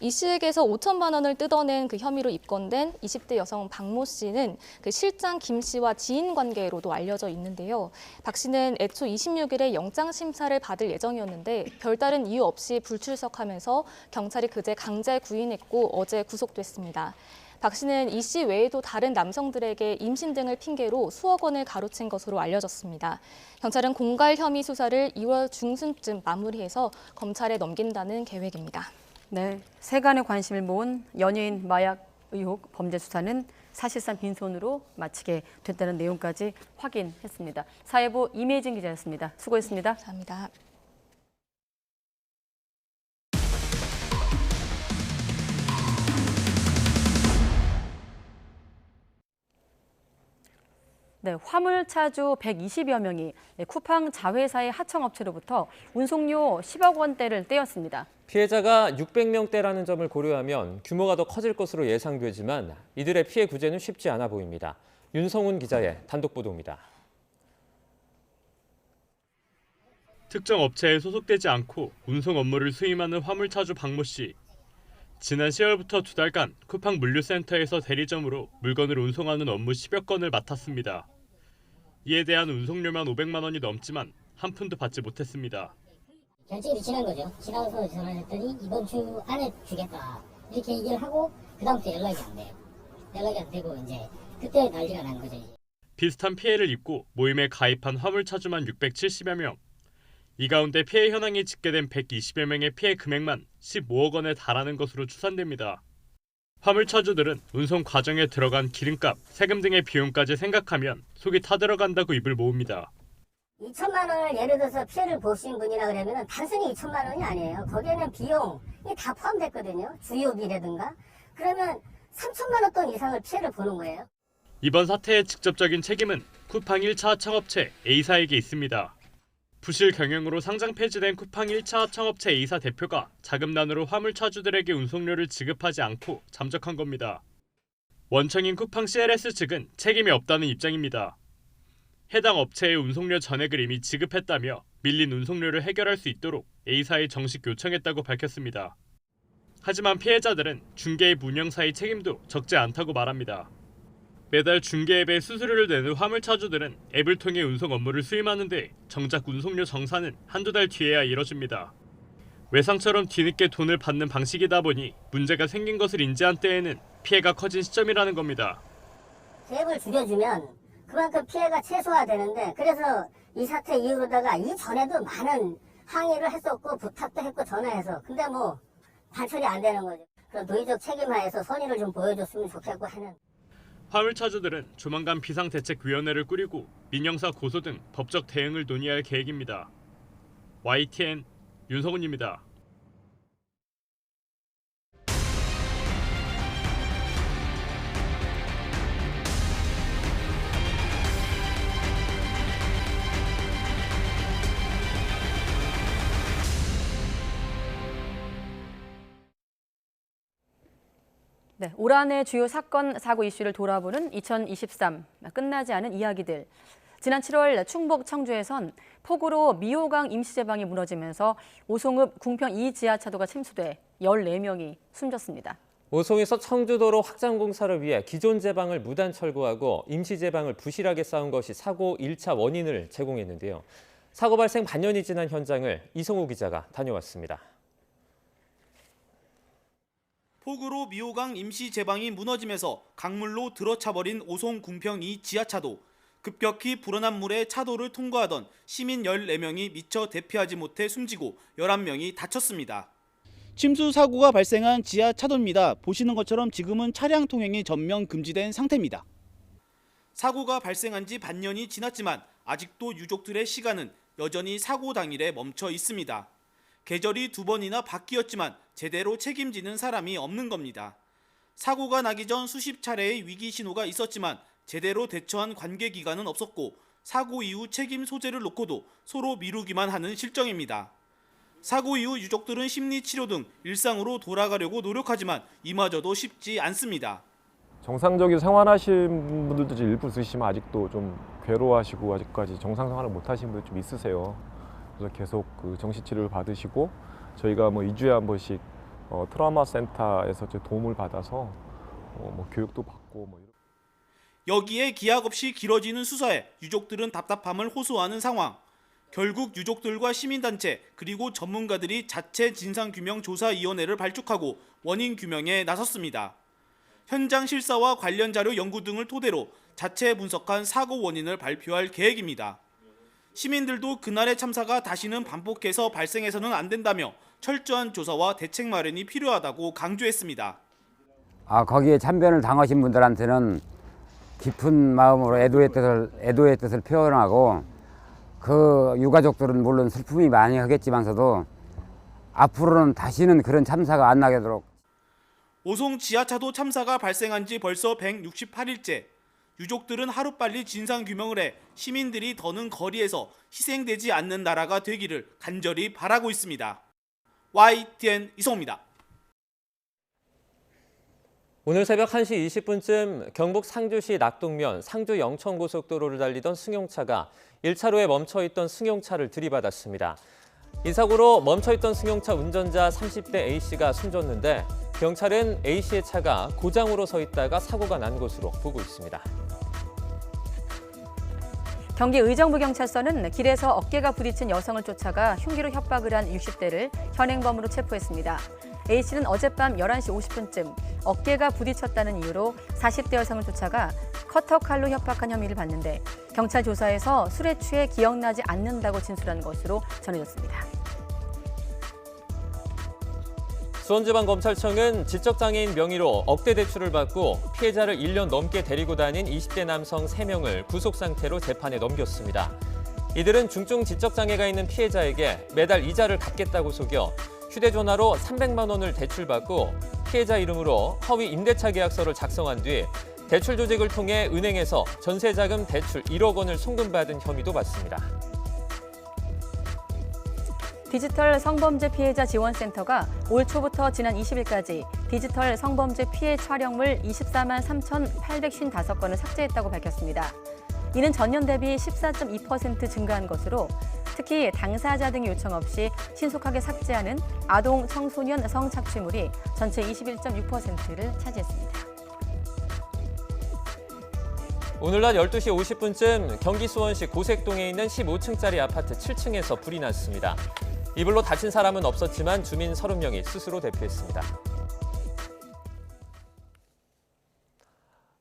이 씨에게서 5천만 원을 뜯어낸 그 혐의로 입건된 20대 여성 박모 씨는 그 실장 김 씨와 지인 관계로도 알려져 있는데요. 박 씨는 애초 26일에 영장 심사를 받을 예정이었는데 별다른 이유 없이 불출석하면서 경찰이 그제 강제 구인했고 어제 구속됐습니다. 박 씨는 이 씨 외에도 다른 남성들에게 임신 등을 핑계로 수억 원을 가로챈 것으로 알려졌습니다. 경찰은 공갈 혐의 수사를 2월 중순쯤 마무리해서 검찰에 넘긴다는 계획입니다. 네, 세간의 관심을 모은 연예인 마약 의혹 범죄 수사는 사실상 빈손으로 마치게 됐다는 내용까지 확인했습니다. 사회부 임혜진 기자였습니다. 수고했습니다. 감사합니다. 네, 화물차주 120여 명이 쿠팡 자회사의 하청업체로부터 운송료 10억 원대를 떼었습니다. 피해자가 600명대라는 점을 고려하면 규모가 더 커질 것으로 예상되지만 이들의 피해 구제는 쉽지 않아 보입니다. 윤성훈 기자의 단독 보도입니다. 특정 업체에 소속되지 않고 운송 업무를 수임하는 화물차주 박모 씨. 지난 10월부터 2달간 쿠팡 물류센터에서 대리점으로 물건을 운송하는 업무 10여 건을 맡았습니다. 이에 대한 운송료만 500만 원이 넘지만 한 푼도 받지 못했습니다. 결제일이 지난 거죠. 지나서 전화를 했더니 이번 주 안에 주겠다 이렇게 얘기를 하고 그다음부터 연락이 안 돼요. 연락이 안 되고 이제 그때 난리가 난 거죠. 비슷한 피해를 입고 모임에 가입한 화물차주만 670여 명. 이 가운데 피해 현황이 집계된 120여 명의 피해 금액만 15억 원에 달하는 것으로 추산됩니다. 화물차주들은 운송 과정에 들어간 기름값, 세금 등의 비용까지 생각하면 속이 타들어간다고 입을 모읍니다. 2천만 원을 예를 들어서 피해를 보신 분이라 그러면 단순히 2천만 원이 아니에요. 거기에는 비용이 다 포함됐거든요. 주요비라든가. 그러면 3천만 원 돈 이상을 피해를 보는 거예요. 이번 사태의 직접적인 책임은 쿠팡 1차 하청업체 A사에게 있습니다. 부실 경영으로 상장 폐지된 쿠팡 1차 하청업체 A사 대표가 자금난으로 화물차주들에게 운송료를 지급하지 않고 잠적한 겁니다. 원청인 쿠팡 CLS 측은 책임이 없다는 입장입니다. 해당 업체의 운송료 전액을 이미 지급했다며 밀린 운송료를 해결할 수 있도록 A사에 정식 요청했다고 밝혔습니다. 하지만 피해자들은 중개앱 운영사의 책임도 적지 않다고 말합니다. 매달 중개앱에 수수료를 내는 화물차주들은 앱을 통해 운송 업무를 수임하는데 정작 운송료 정산은 한두 달 뒤에야 이뤄집니다. 외상처럼 뒤늦게 돈을 받는 방식이다 보니 문제가 생긴 것을 인지한 때에는 피해가 커진 시점이라는 겁니다. 앱을 줄여주면 그만큼 피해가 최소화되는데 그래서 이 사태 이후로다가 이전에도 많은 항의를 했었고 부탁도 했고 전화해서 근데 뭐 반철이 안 되는 거죠. 그런 도의적 책임하에서 선의를 좀 보여줬으면 좋겠고 하는. 화물차주들은 조만간 비상대책위원회를 꾸리고 민형사 고소 등 법적 대응을 논의할 계획입니다. YTN 윤성훈입니다. 네, 올 한해 주요 사건, 사고 이슈를 돌아보는 2023 끝나지 않은 이야기들. 지난 7월 충북 청주에선 폭우로 미호강 임시제방이 무너지면서 오송읍 궁평 2지하차도가 침수돼 14명이 숨졌습니다. 오송에서 청주도로 확장 공사를 위해 기존 제방을 무단 철거하고 임시 제방을 부실하게 쌓은 것이 사고 1차 원인을 제공했는데요. 사고 발생 반년이 지난 현장을 이성우 기자가 다녀왔습니다. 폭우로 미호강 임시 제방이 무너지면서 강물로 들어차버린 오송 궁평 2 지하차도. 급격히 불어난 물에 차도를 통과하던 시민 14명이 미처 대피하지 못해 숨지고 11명이 다쳤습니다. 침수 사고가 발생한 지하차도입니다. 보시는 것처럼 지금은 차량 통행이 전면 금지된 상태입니다. 사고가 발생한 지 반년이 지났지만 아직도 유족들의 시간은 여전히 사고 당일에 멈춰 있습니다. 계절이 2번이나 바뀌었지만 제대로 책임지는 사람이 없는 겁니다. 사고가 나기 전 수십 차례의 위기 신호가 있었지만 제대로 대처한 관계기관은 없었고 사고 이후 책임 소재를 놓고도 서로 미루기만 하는 실정입니다. 사고 이후 유족들은 심리치료 등 일상으로 돌아가려고 노력하지만 이마저도 쉽지 않습니다. 정상적인 생활하시는 분들도 일부 있으시지만 아직도 좀 괴로워하시고 아직까지 정상 생활을 못 하시는 분들 좀 있으세요. 그래서 계속 정신치료를 받으시고 저희가 2주에 한 번씩 트라우마 센터에서 도움을 받아서 교육도 받고 여기에 기약 없이 길어지는 수사에 유족들은 답답함을 호소하는 상황. 결국 유족들과 시민단체 그리고 전문가들이 자체 진상규명조사위원회를 발족하고 원인 규명에 나섰습니다. 현장 실사와 관련 자료 연구 등을 토대로 자체 분석한 사고 원인을 발표할 계획입니다. 시민들도 그날의 참사가 다시는 반복해서 발생해서는 안 된다며 철저한 조사와 대책 마련이 필요하다고 강조했습니다. 거기에 참변을 당하신 분들한테는 깊은 마음으로 애도의 뜻을 표현하고 그 유가족들은 물론 슬픔이 많이 하겠지만서도 앞으로는 다시는 그런 참사가 안 나게 하도록. 오송 지하차도 참사가 발생한 지 벌써 168일째. 유족들은 하루빨리 진상규명을 해 시민들이 더는 거리에서 희생되지 않는 나라가 되기를 간절히 바라고 있습니다. YTN 이성우입니다. 오늘 새벽 1시 20분쯤 경북 상주시 낙동면 상주 영천고속도로를 달리던 승용차가 1차로에 멈춰있던 승용차를 들이받았습니다. 이 사고로 멈춰있던 승용차 운전자 30대 A씨가 숨졌는데 경찰은 A씨의 차가 고장으로 서 있다가 사고가 난 것으로 보고 있습니다. 경기 의정부경찰서는 길에서 어깨가 부딪힌 여성을 쫓아가 흉기로 협박을 한 60대를 현행범으로 체포했습니다. A씨는 어젯밤 11시 50분쯤 어깨가 부딪혔다는 이유로 40대 여성을 쫓아가 커터칼로 협박한 혐의를 받는데 경찰 조사에서 술에 취해 기억나지 않는다고 진술한 것으로 전해졌습니다. 수원지방검찰청은 지적장애인 명의로 억대 대출을 받고 피해자를 1년 넘게 데리고 다닌 20대 남성 3명을 구속 상태로 재판에 넘겼습니다. 이들은 중증 지적장애가 있는 피해자에게 매달 이자를 갚겠다고 속여 휴대전화로 300만 원을 대출받고 피해자 이름으로 허위 임대차 계약서를 작성한 뒤 대출 조직을 통해 은행에서 전세자금 대출 1억 원을 송금받은 혐의도 받습니다. 디지털 성범죄 피해자 지원센터가 올 초부터 지난 20일까지 디지털 성범죄 피해 촬영물 24만 3,855건을 삭제했다고 밝혔습니다. 이는 전년 대비 14.2% 증가한 것으로 특히 당사자 등의 요청 없이 신속하게 삭제하는 아동, 청소년 성착취물이 전체 21.6%를 차지했습니다. 오늘 낮 12시 50분쯤 경기 수원시 고색동에 있는 15층짜리 아파트 7층에서 불이 났습니다. 이불로 다친 사람은 없었지만 주민 30명이 스스로 대피했습니다.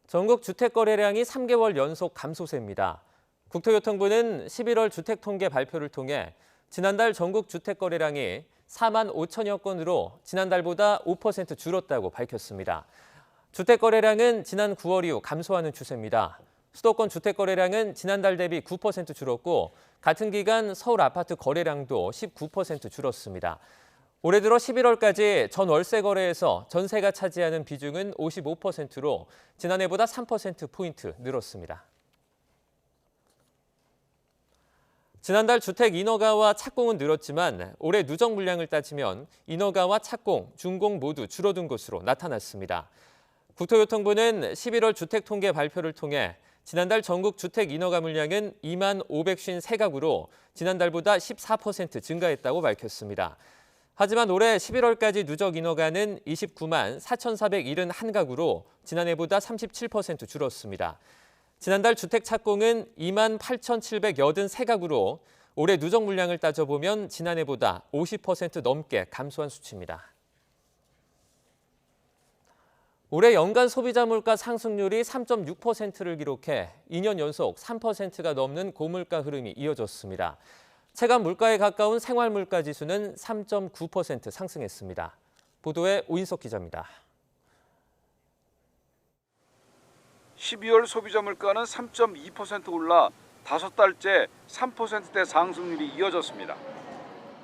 전국 주택 거래량이 3개월 연속 감소세입니다. 국토교통부는 11월 주택통계 발표를 통해 지난달 전국 주택 거래량이 4만 5천여 건으로 지난달보다 5% 줄었다고 밝혔습니다. 주택 거래량은 지난 9월 이후 감소하는 추세입니다. 수도권 주택 거래량은 지난달 대비 9% 줄었고 같은 기간 서울 아파트 거래량도 19% 줄었습니다. 올해 들어 11월까지 전 월세 거래에서 전세가 차지하는 비중은 55%로 지난해보다 3%포인트 늘었습니다. 지난달 주택 인허가와 착공은 늘었지만 올해 누적 물량을 따지면 인허가와 착공, 준공 모두 줄어든 것으로 나타났습니다. 국토교통부는 11월 주택통계 발표를 통해 지난달 전국 주택 인허가 물량은 2만 553가구로 지난달보다 14% 증가했다고 밝혔습니다. 하지만 올해 11월까지 누적 인허가는 29만 4,471가구로 지난해보다 37% 줄었습니다. 지난달 주택 착공은 2만 8,783가구로 올해 누적 물량을 따져보면 지난해보다 50% 넘게 감소한 수치입니다. 올해 연간 소비자 물가 상승률이 3.6%를 기록해 2년 연속 3%가 넘는 고물가 흐름이 이어졌습니다. 체감 물가에 가까운 생활물가 지수는 3.9% 상승했습니다. 보도에 오인석 기자입니다. 12월 소비자 물가는 3.2% 올라 5달째 3%대 상승률이 이어졌습니다.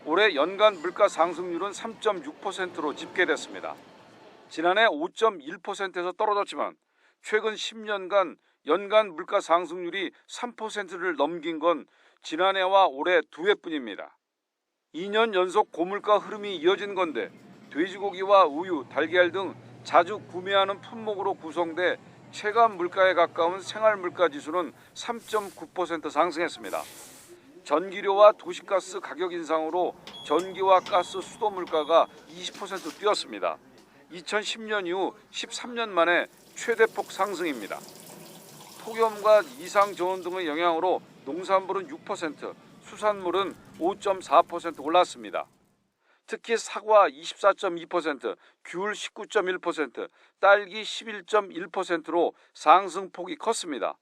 올해 연간 물가 상승률은 3.6%로 집계됐습니다. 지난해 5.1%에서 떨어졌지만 최근 10년간 연간 물가 상승률이 3%를 넘긴 건 지난해와 올해 2해뿐입니다. 2년 연속 고물가 흐름이 이어진 건데 돼지고기와 우유, 달걀 등 자주 구매하는 품목으로 구성돼 체감 물가에 가까운 생활 물가 지수는 3.9% 상승했습니다. 전기료와 도시가스 가격 인상으로 전기와 가스 수도 물가가 20% 뛰었습니다. 2010년 이후 13년 만에 최대폭 상승입니다. 폭염과 이상 저온 등의 영향으로 농산물은 6%, 수산물은 5.4% 올랐습니다. 특히 사과 24.2%, 귤 19.1%, 딸기 11.1%로 상승폭이 컸습니다.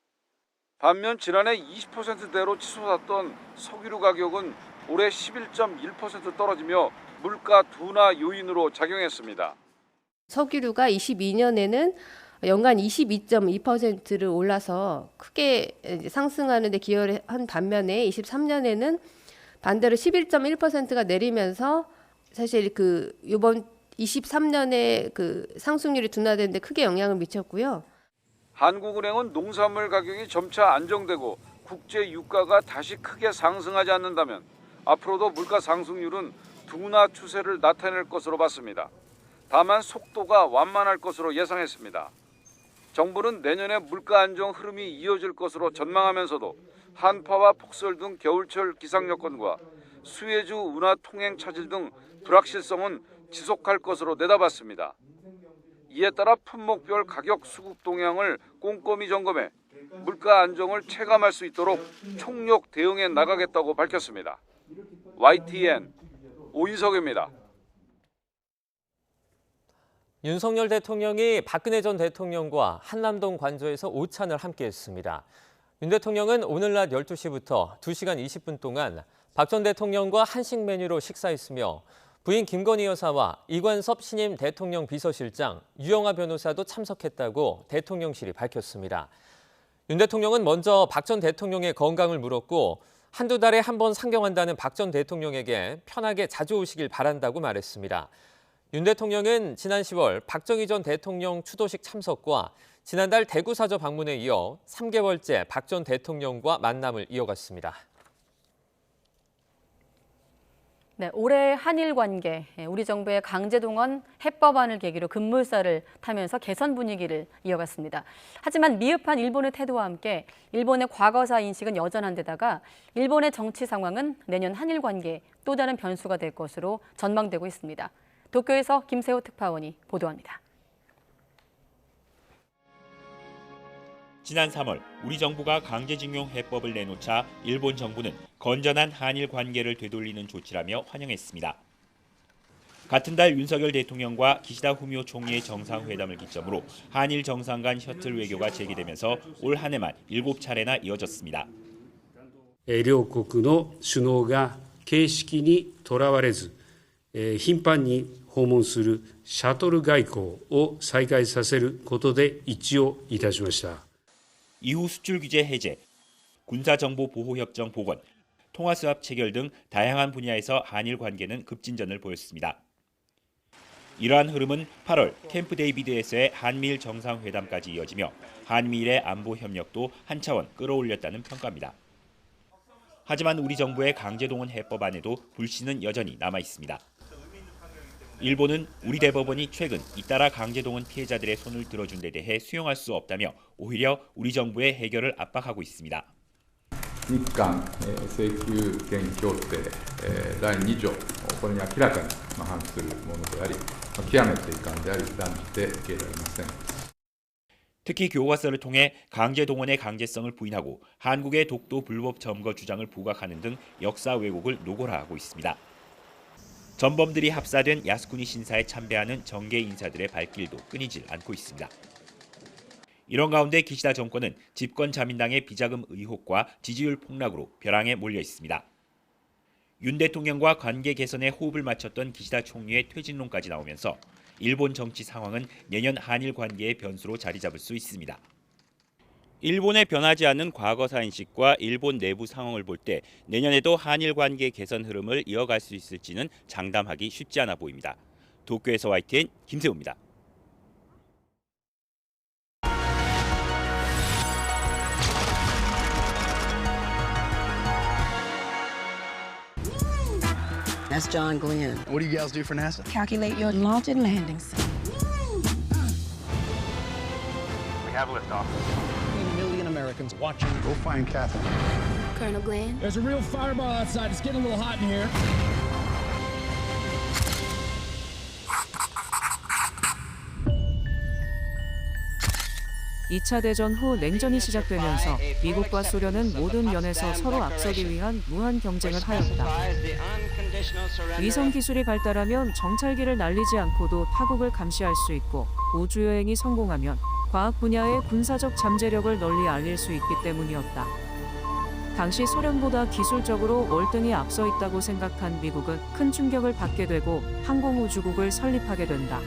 반면 지난해 20%대로 치솟았던 석유류 가격은 올해 11.1% 떨어지며 물가 둔화 요인으로 작용했습니다. 석유류가 22년에는 연간 22.2%를 올라서 크게 상승하는 데 기여를 한 반면에 23년에는 반대로 11.1%가 내리면서 사실 이번 23년에 상승률이 둔화되는 데 크게 영향을 미쳤고요. 한국은행은 농산물 가격이 점차 안정되고 국제 유가가 다시 크게 상승하지 않는다면 앞으로도 물가 상승률은 둔화 추세를 나타낼 것으로 봤습니다. 다만 속도가 완만할 것으로 예상했습니다. 정부는 내년에 물가 안정 흐름이 이어질 것으로 전망하면서도 한파와 폭설 등 겨울철 기상 여건과 수혜주 운하 통행 차질 등 불확실성은 지속할 것으로 내다봤습니다. 이에 따라 품목별 가격 수급 동향을 꼼꼼히 점검해 물가 안정을 체감할 수 있도록 총력 대응해 나가겠다고 밝혔습니다. YTN 오인석입니다. 윤석열 대통령이 박근혜 전 대통령과 한남동 관저에서 오찬을 함께했습니다. 윤 대통령은 오늘 낮 12시부터 2시간 20분 동안 박 전 대통령과 한식 메뉴로 식사했으며 부인 김건희 여사와 이관섭 신임 대통령 비서실장, 유영하 변호사도 참석했다고 대통령실이 밝혔습니다. 윤 대통령은 먼저 박 전 대통령의 건강을 물었고 한두 달에 한 번 상경한다는 박 전 대통령에게 편하게 자주 오시길 바란다고 말했습니다. 윤 대통령은 지난 10월 박정희 전 대통령 추도식 참석과 지난달 대구 사저 방문에 이어 3개월째 박 전 대통령과 만남을 이어갔습니다. 네, 올해 한일 관계, 우리 정부의 강제동원 해법안을 계기로 급물살을 타면서 개선 분위기를 이어갔습니다. 하지만 미흡한 일본의 태도와 함께 일본의 과거사 인식은 여전한 데다가 일본의 정치 상황은 내년 한일 관계에 또 다른 변수가 될 것으로 전망되고 있습니다. 도쿄에서 김세호 특파원이 보도합니다. 지난 3월 우리 정부가 강제징용 해법을 내놓자 일본 정부는 건전한 한일 관계를 되돌리는 조치라며 환영했습니다. 같은 달 윤석열 대통령과 기시다 후미오 총리의 정상회담을 기점으로 한일 정상 간 셔틀 외교가 재개되면서 올 한 해만 7차례나 이어졌습니다. 両国の首脳が形式にとらわれず、頻繁に訪問するシャトル外交を再開させることで一致をいたしました。 이후 수출 규제 해제, 군사정보보호협정 복원, 통화수합 체결 등 다양한 분야에서 한일 관계는 급진전을 보였습니다. 이러한 흐름은 8월 캠프 데이비드에서의 한미일 정상회담까지 이어지며 한미일의 안보 협력도 한 차원 끌어올렸다는 평가입니다. 하지만 우리 정부의 강제동원 해법안에도 불씨는 여전히 남아 있습니다. 일본은 우리 대법원이 최근 잇따라 강제동원 피해자들의 손을 들어준 데 대해 수용할 수 없다며 오히려 우리 정부의 해결을 압박하고 있습니다. 日韓請求権協定第2条、これに明らかに反するものであり、極めて遺憾であり断じて受け入れられません。 특히 교과서를 통해 강제동원의 강제성을 부인하고 한국의 독도 불법 점거 주장을 부각하는 등 역사 왜곡을 노골화하고 있습니다. 전범들이 합사된 야스쿠니 신사에 참배하는 정계 인사들의 발길도 끊이질 않고 있습니다. 이런 가운데 기시다 정권은 집권 자민당의 비자금 의혹과 지지율 폭락으로 벼랑에 몰려 있습니다. 윤 대통령과 관계 개선에 호흡을 맞췄던 기시다 총리의 퇴진론까지 나오면서 일본 정치 상황은 내년 한일 관계의 변수로 자리 잡을 수 있습니다. 일본의 변하지 않는 과거사 인식과 일본 내부 상황을 볼 때 내년에도 한일 관계 개선 흐름을 이어갈 수 있을지는 장담하기 쉽지 않아 보입니다. 도쿄에서 YTN 김세호입니다. That's John Glenn. What do you guys do for NASA? Calculate your launch and landing zone. We have liftoff. 3 million Americans watching. Go find Catherine. Colonel Glenn. There's a real fireball outside. It's getting a little hot in here. 이 차 대전 후 냉전이 시작되면서 미국과 소련은 모든 면에서 서로 앞서기 위한 무한 경쟁을 하였다. 위성 기술이 발달하면 정찰기를 날리지 않고도 타국을 감시할 수 있고 우주여행이 성공하면 과학 분야의 군사적 잠재력을 널리 알릴 수 있기 때문이었다. 당시 소련보다 기술적으로 월등히 앞서 있다고 생각한 미국은 큰 충격을 받게 되고 항공우주국을 설립하게 된다.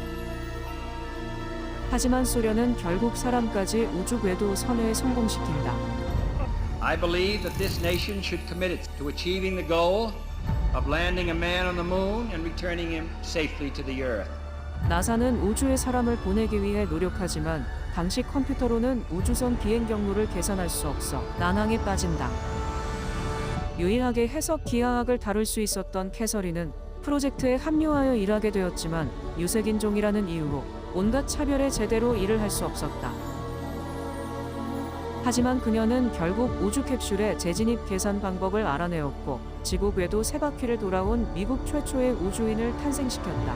하지만 소련은 결국 사람까지 우주 궤도 선회에 성공시킨다. I believe that this nation should commit it to achieving the goal of landing a man on the moon and returning him safely to the earth. 나사는 우주에 사람을 보내기 위해 노력하지만 당시 컴퓨터로는 우주선 비행 경로를 계산할 수 없어 난항에 빠진다. 유일하게 해석 기하학을 다룰 수 있었던 캐서린은 프로젝트에 합류하여 일하게 되었지만 유색인종이라는 이유로 온갖 차별에 제대로 일을 할 수 없었다. 하지만 그녀는 결국 우주 캡슐의 재진입 계산 방법을 알아내었고 지구 궤도 세 바퀴를 돌아온 미국 최초의 우주인을 탄생시켰다.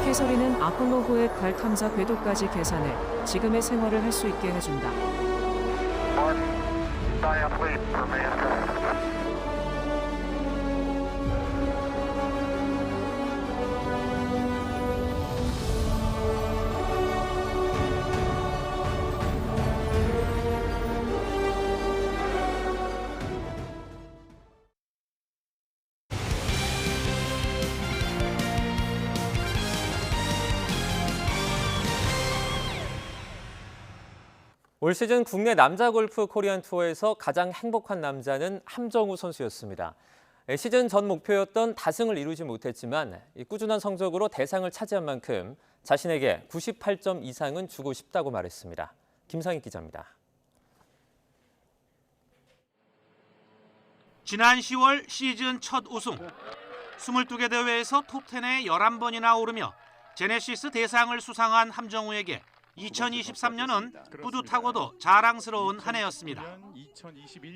캐서린은 아폴로호의 달 탐사 궤도까지 계산해 지금의 생활을 할 수 있게 해준다. 올 시즌 국내 남자 골프 코리안 투어에서 가장 행복한 남자는 함정우 선수였습니다. 시즌 전 목표였던 다승을 이루지 못했지만 꾸준한 성적으로 대상을 차지한 만큼 자신에게 98점 이상은 주고 싶다고 말했습니다. 김상익 기자입니다. 지난 10월 시즌 첫 우승. 22개 대회에서 톱10에 11번이나 오르며 제네시스 대상을 수상한 함정우에게 2023년은 뿌듯하고도 자랑스러운 한 해였습니다.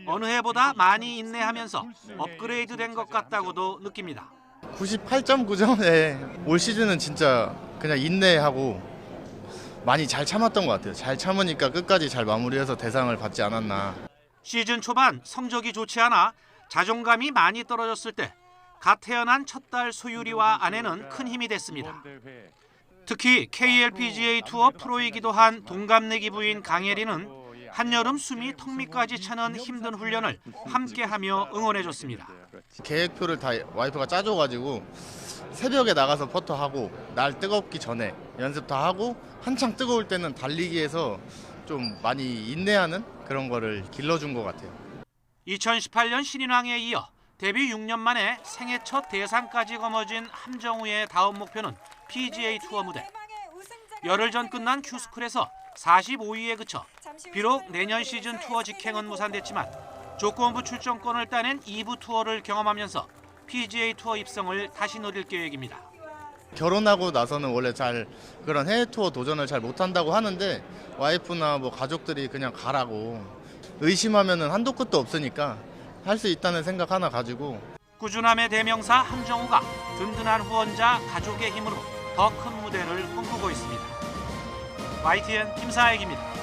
어느 해보다 많이 인내하면서 업그레이드된 것 같다고도 느낍니다. 98.9점? 네. 올 시즌은 진짜 그냥 인내하고 많이 잘 참았던 것 같아요. 잘 참으니까 끝까지 잘 마무리해서 대상을 받지 않았나. 시즌 초반 성적이 좋지 않아 자존감이 많이 떨어졌을 때 갓 태어난 첫 딸 소유리와 아내는 큰 힘이 됐습니다. 특히 KLPGA 투어 프로이기도 한 동갑내기 부인 강예리는 한여름 숨이 턱 밑까지 차는 힘든 훈련을 함께하며 응원해줬습니다. 계획표를 다 와이프가 짜줘가지고 새벽에 나가서 퍼터하고 날 뜨겁기 전에 연습 다 하고 한창 뜨거울 때는 달리기에서 좀 많이 인내하는 그런 거를 길러준 것 같아요. 2018년 신인왕에 이어 데뷔 6년 만에 생애 첫 대상까지 거머쥔 함정우의 다음 목표는 PGA 투어 무대. 열흘 전 끝난 큐스쿨에서 45위에 그쳐 비록 내년 시즌 투어 직행은 무산됐지만 조건부 출전권을 따낸 2부 투어를 경험하면서 PGA 투어 입성을 다시 노릴 계획입니다. 결혼하고 나서는 원래 잘 그런 해외 투어 도전을 잘 못한다고 하는데 와이프나 뭐 가족들이 그냥 가라고 의심하면은 한도 끝도 없으니까 할 수 있다는 생각 하나 가지고 꾸준함의 대명사 함정우가 든든한 후원자 가족의 힘으로 더 큰 무대를 꿈꾸고 있습니다. YTN 김사익입니다.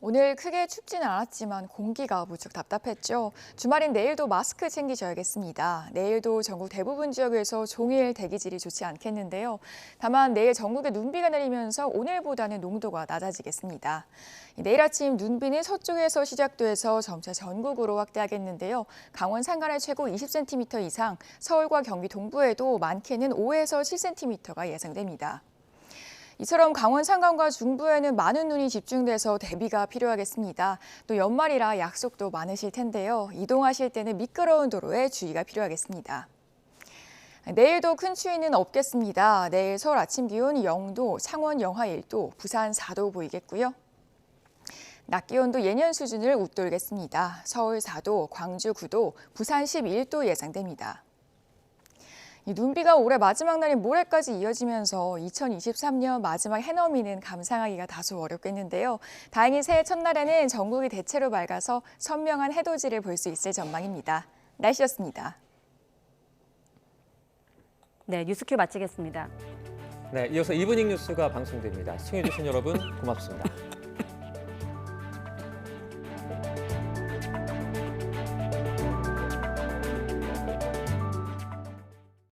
오늘 크게 춥지는 않았지만 공기가 무척 답답했죠. 주말인 내일도 마스크 챙기셔야겠습니다. 내일도 전국 대부분 지역에서 종일 대기질이 좋지 않겠는데요. 다만 내일 전국에 눈비가 내리면서 오늘보다는 농도가 낮아지겠습니다. 내일 아침 눈비는 서쪽에서 시작돼서 점차 전국으로 확대하겠는데요. 강원 산간에 최고 20cm 이상, 서울과 경기 동부에도 많게는 5에서 7cm가 예상됩니다. 이처럼 강원 산간과 중부에는 많은 눈이 집중돼서 대비가 필요하겠습니다. 또 연말이라 약속도 많으실 텐데요. 이동하실 때는 미끄러운 도로에 주의가 필요하겠습니다. 내일도 큰 추위는 없겠습니다. 내일 서울 아침 기온 0도, 창원 영하 1도, 부산 4도 보이겠고요. 낮 기온도 예년 수준을 웃돌겠습니다. 서울 4도, 광주 9도, 부산 11도 예상됩니다. 눈비가 올해 마지막 날인 모레까지 이어지면서 2023년 마지막 해넘이는 감상하기가 다소 어렵겠는데요. 다행히 새해 첫날에는 전국이 대체로 맑아서 선명한 해돋이를 볼 수 있을 전망입니다. 날씨였습니다. 네, 뉴스큐 마치겠습니다. 네, 이어서 이브닝 뉴스가 방송됩니다. 시청해주신 여러분 고맙습니다.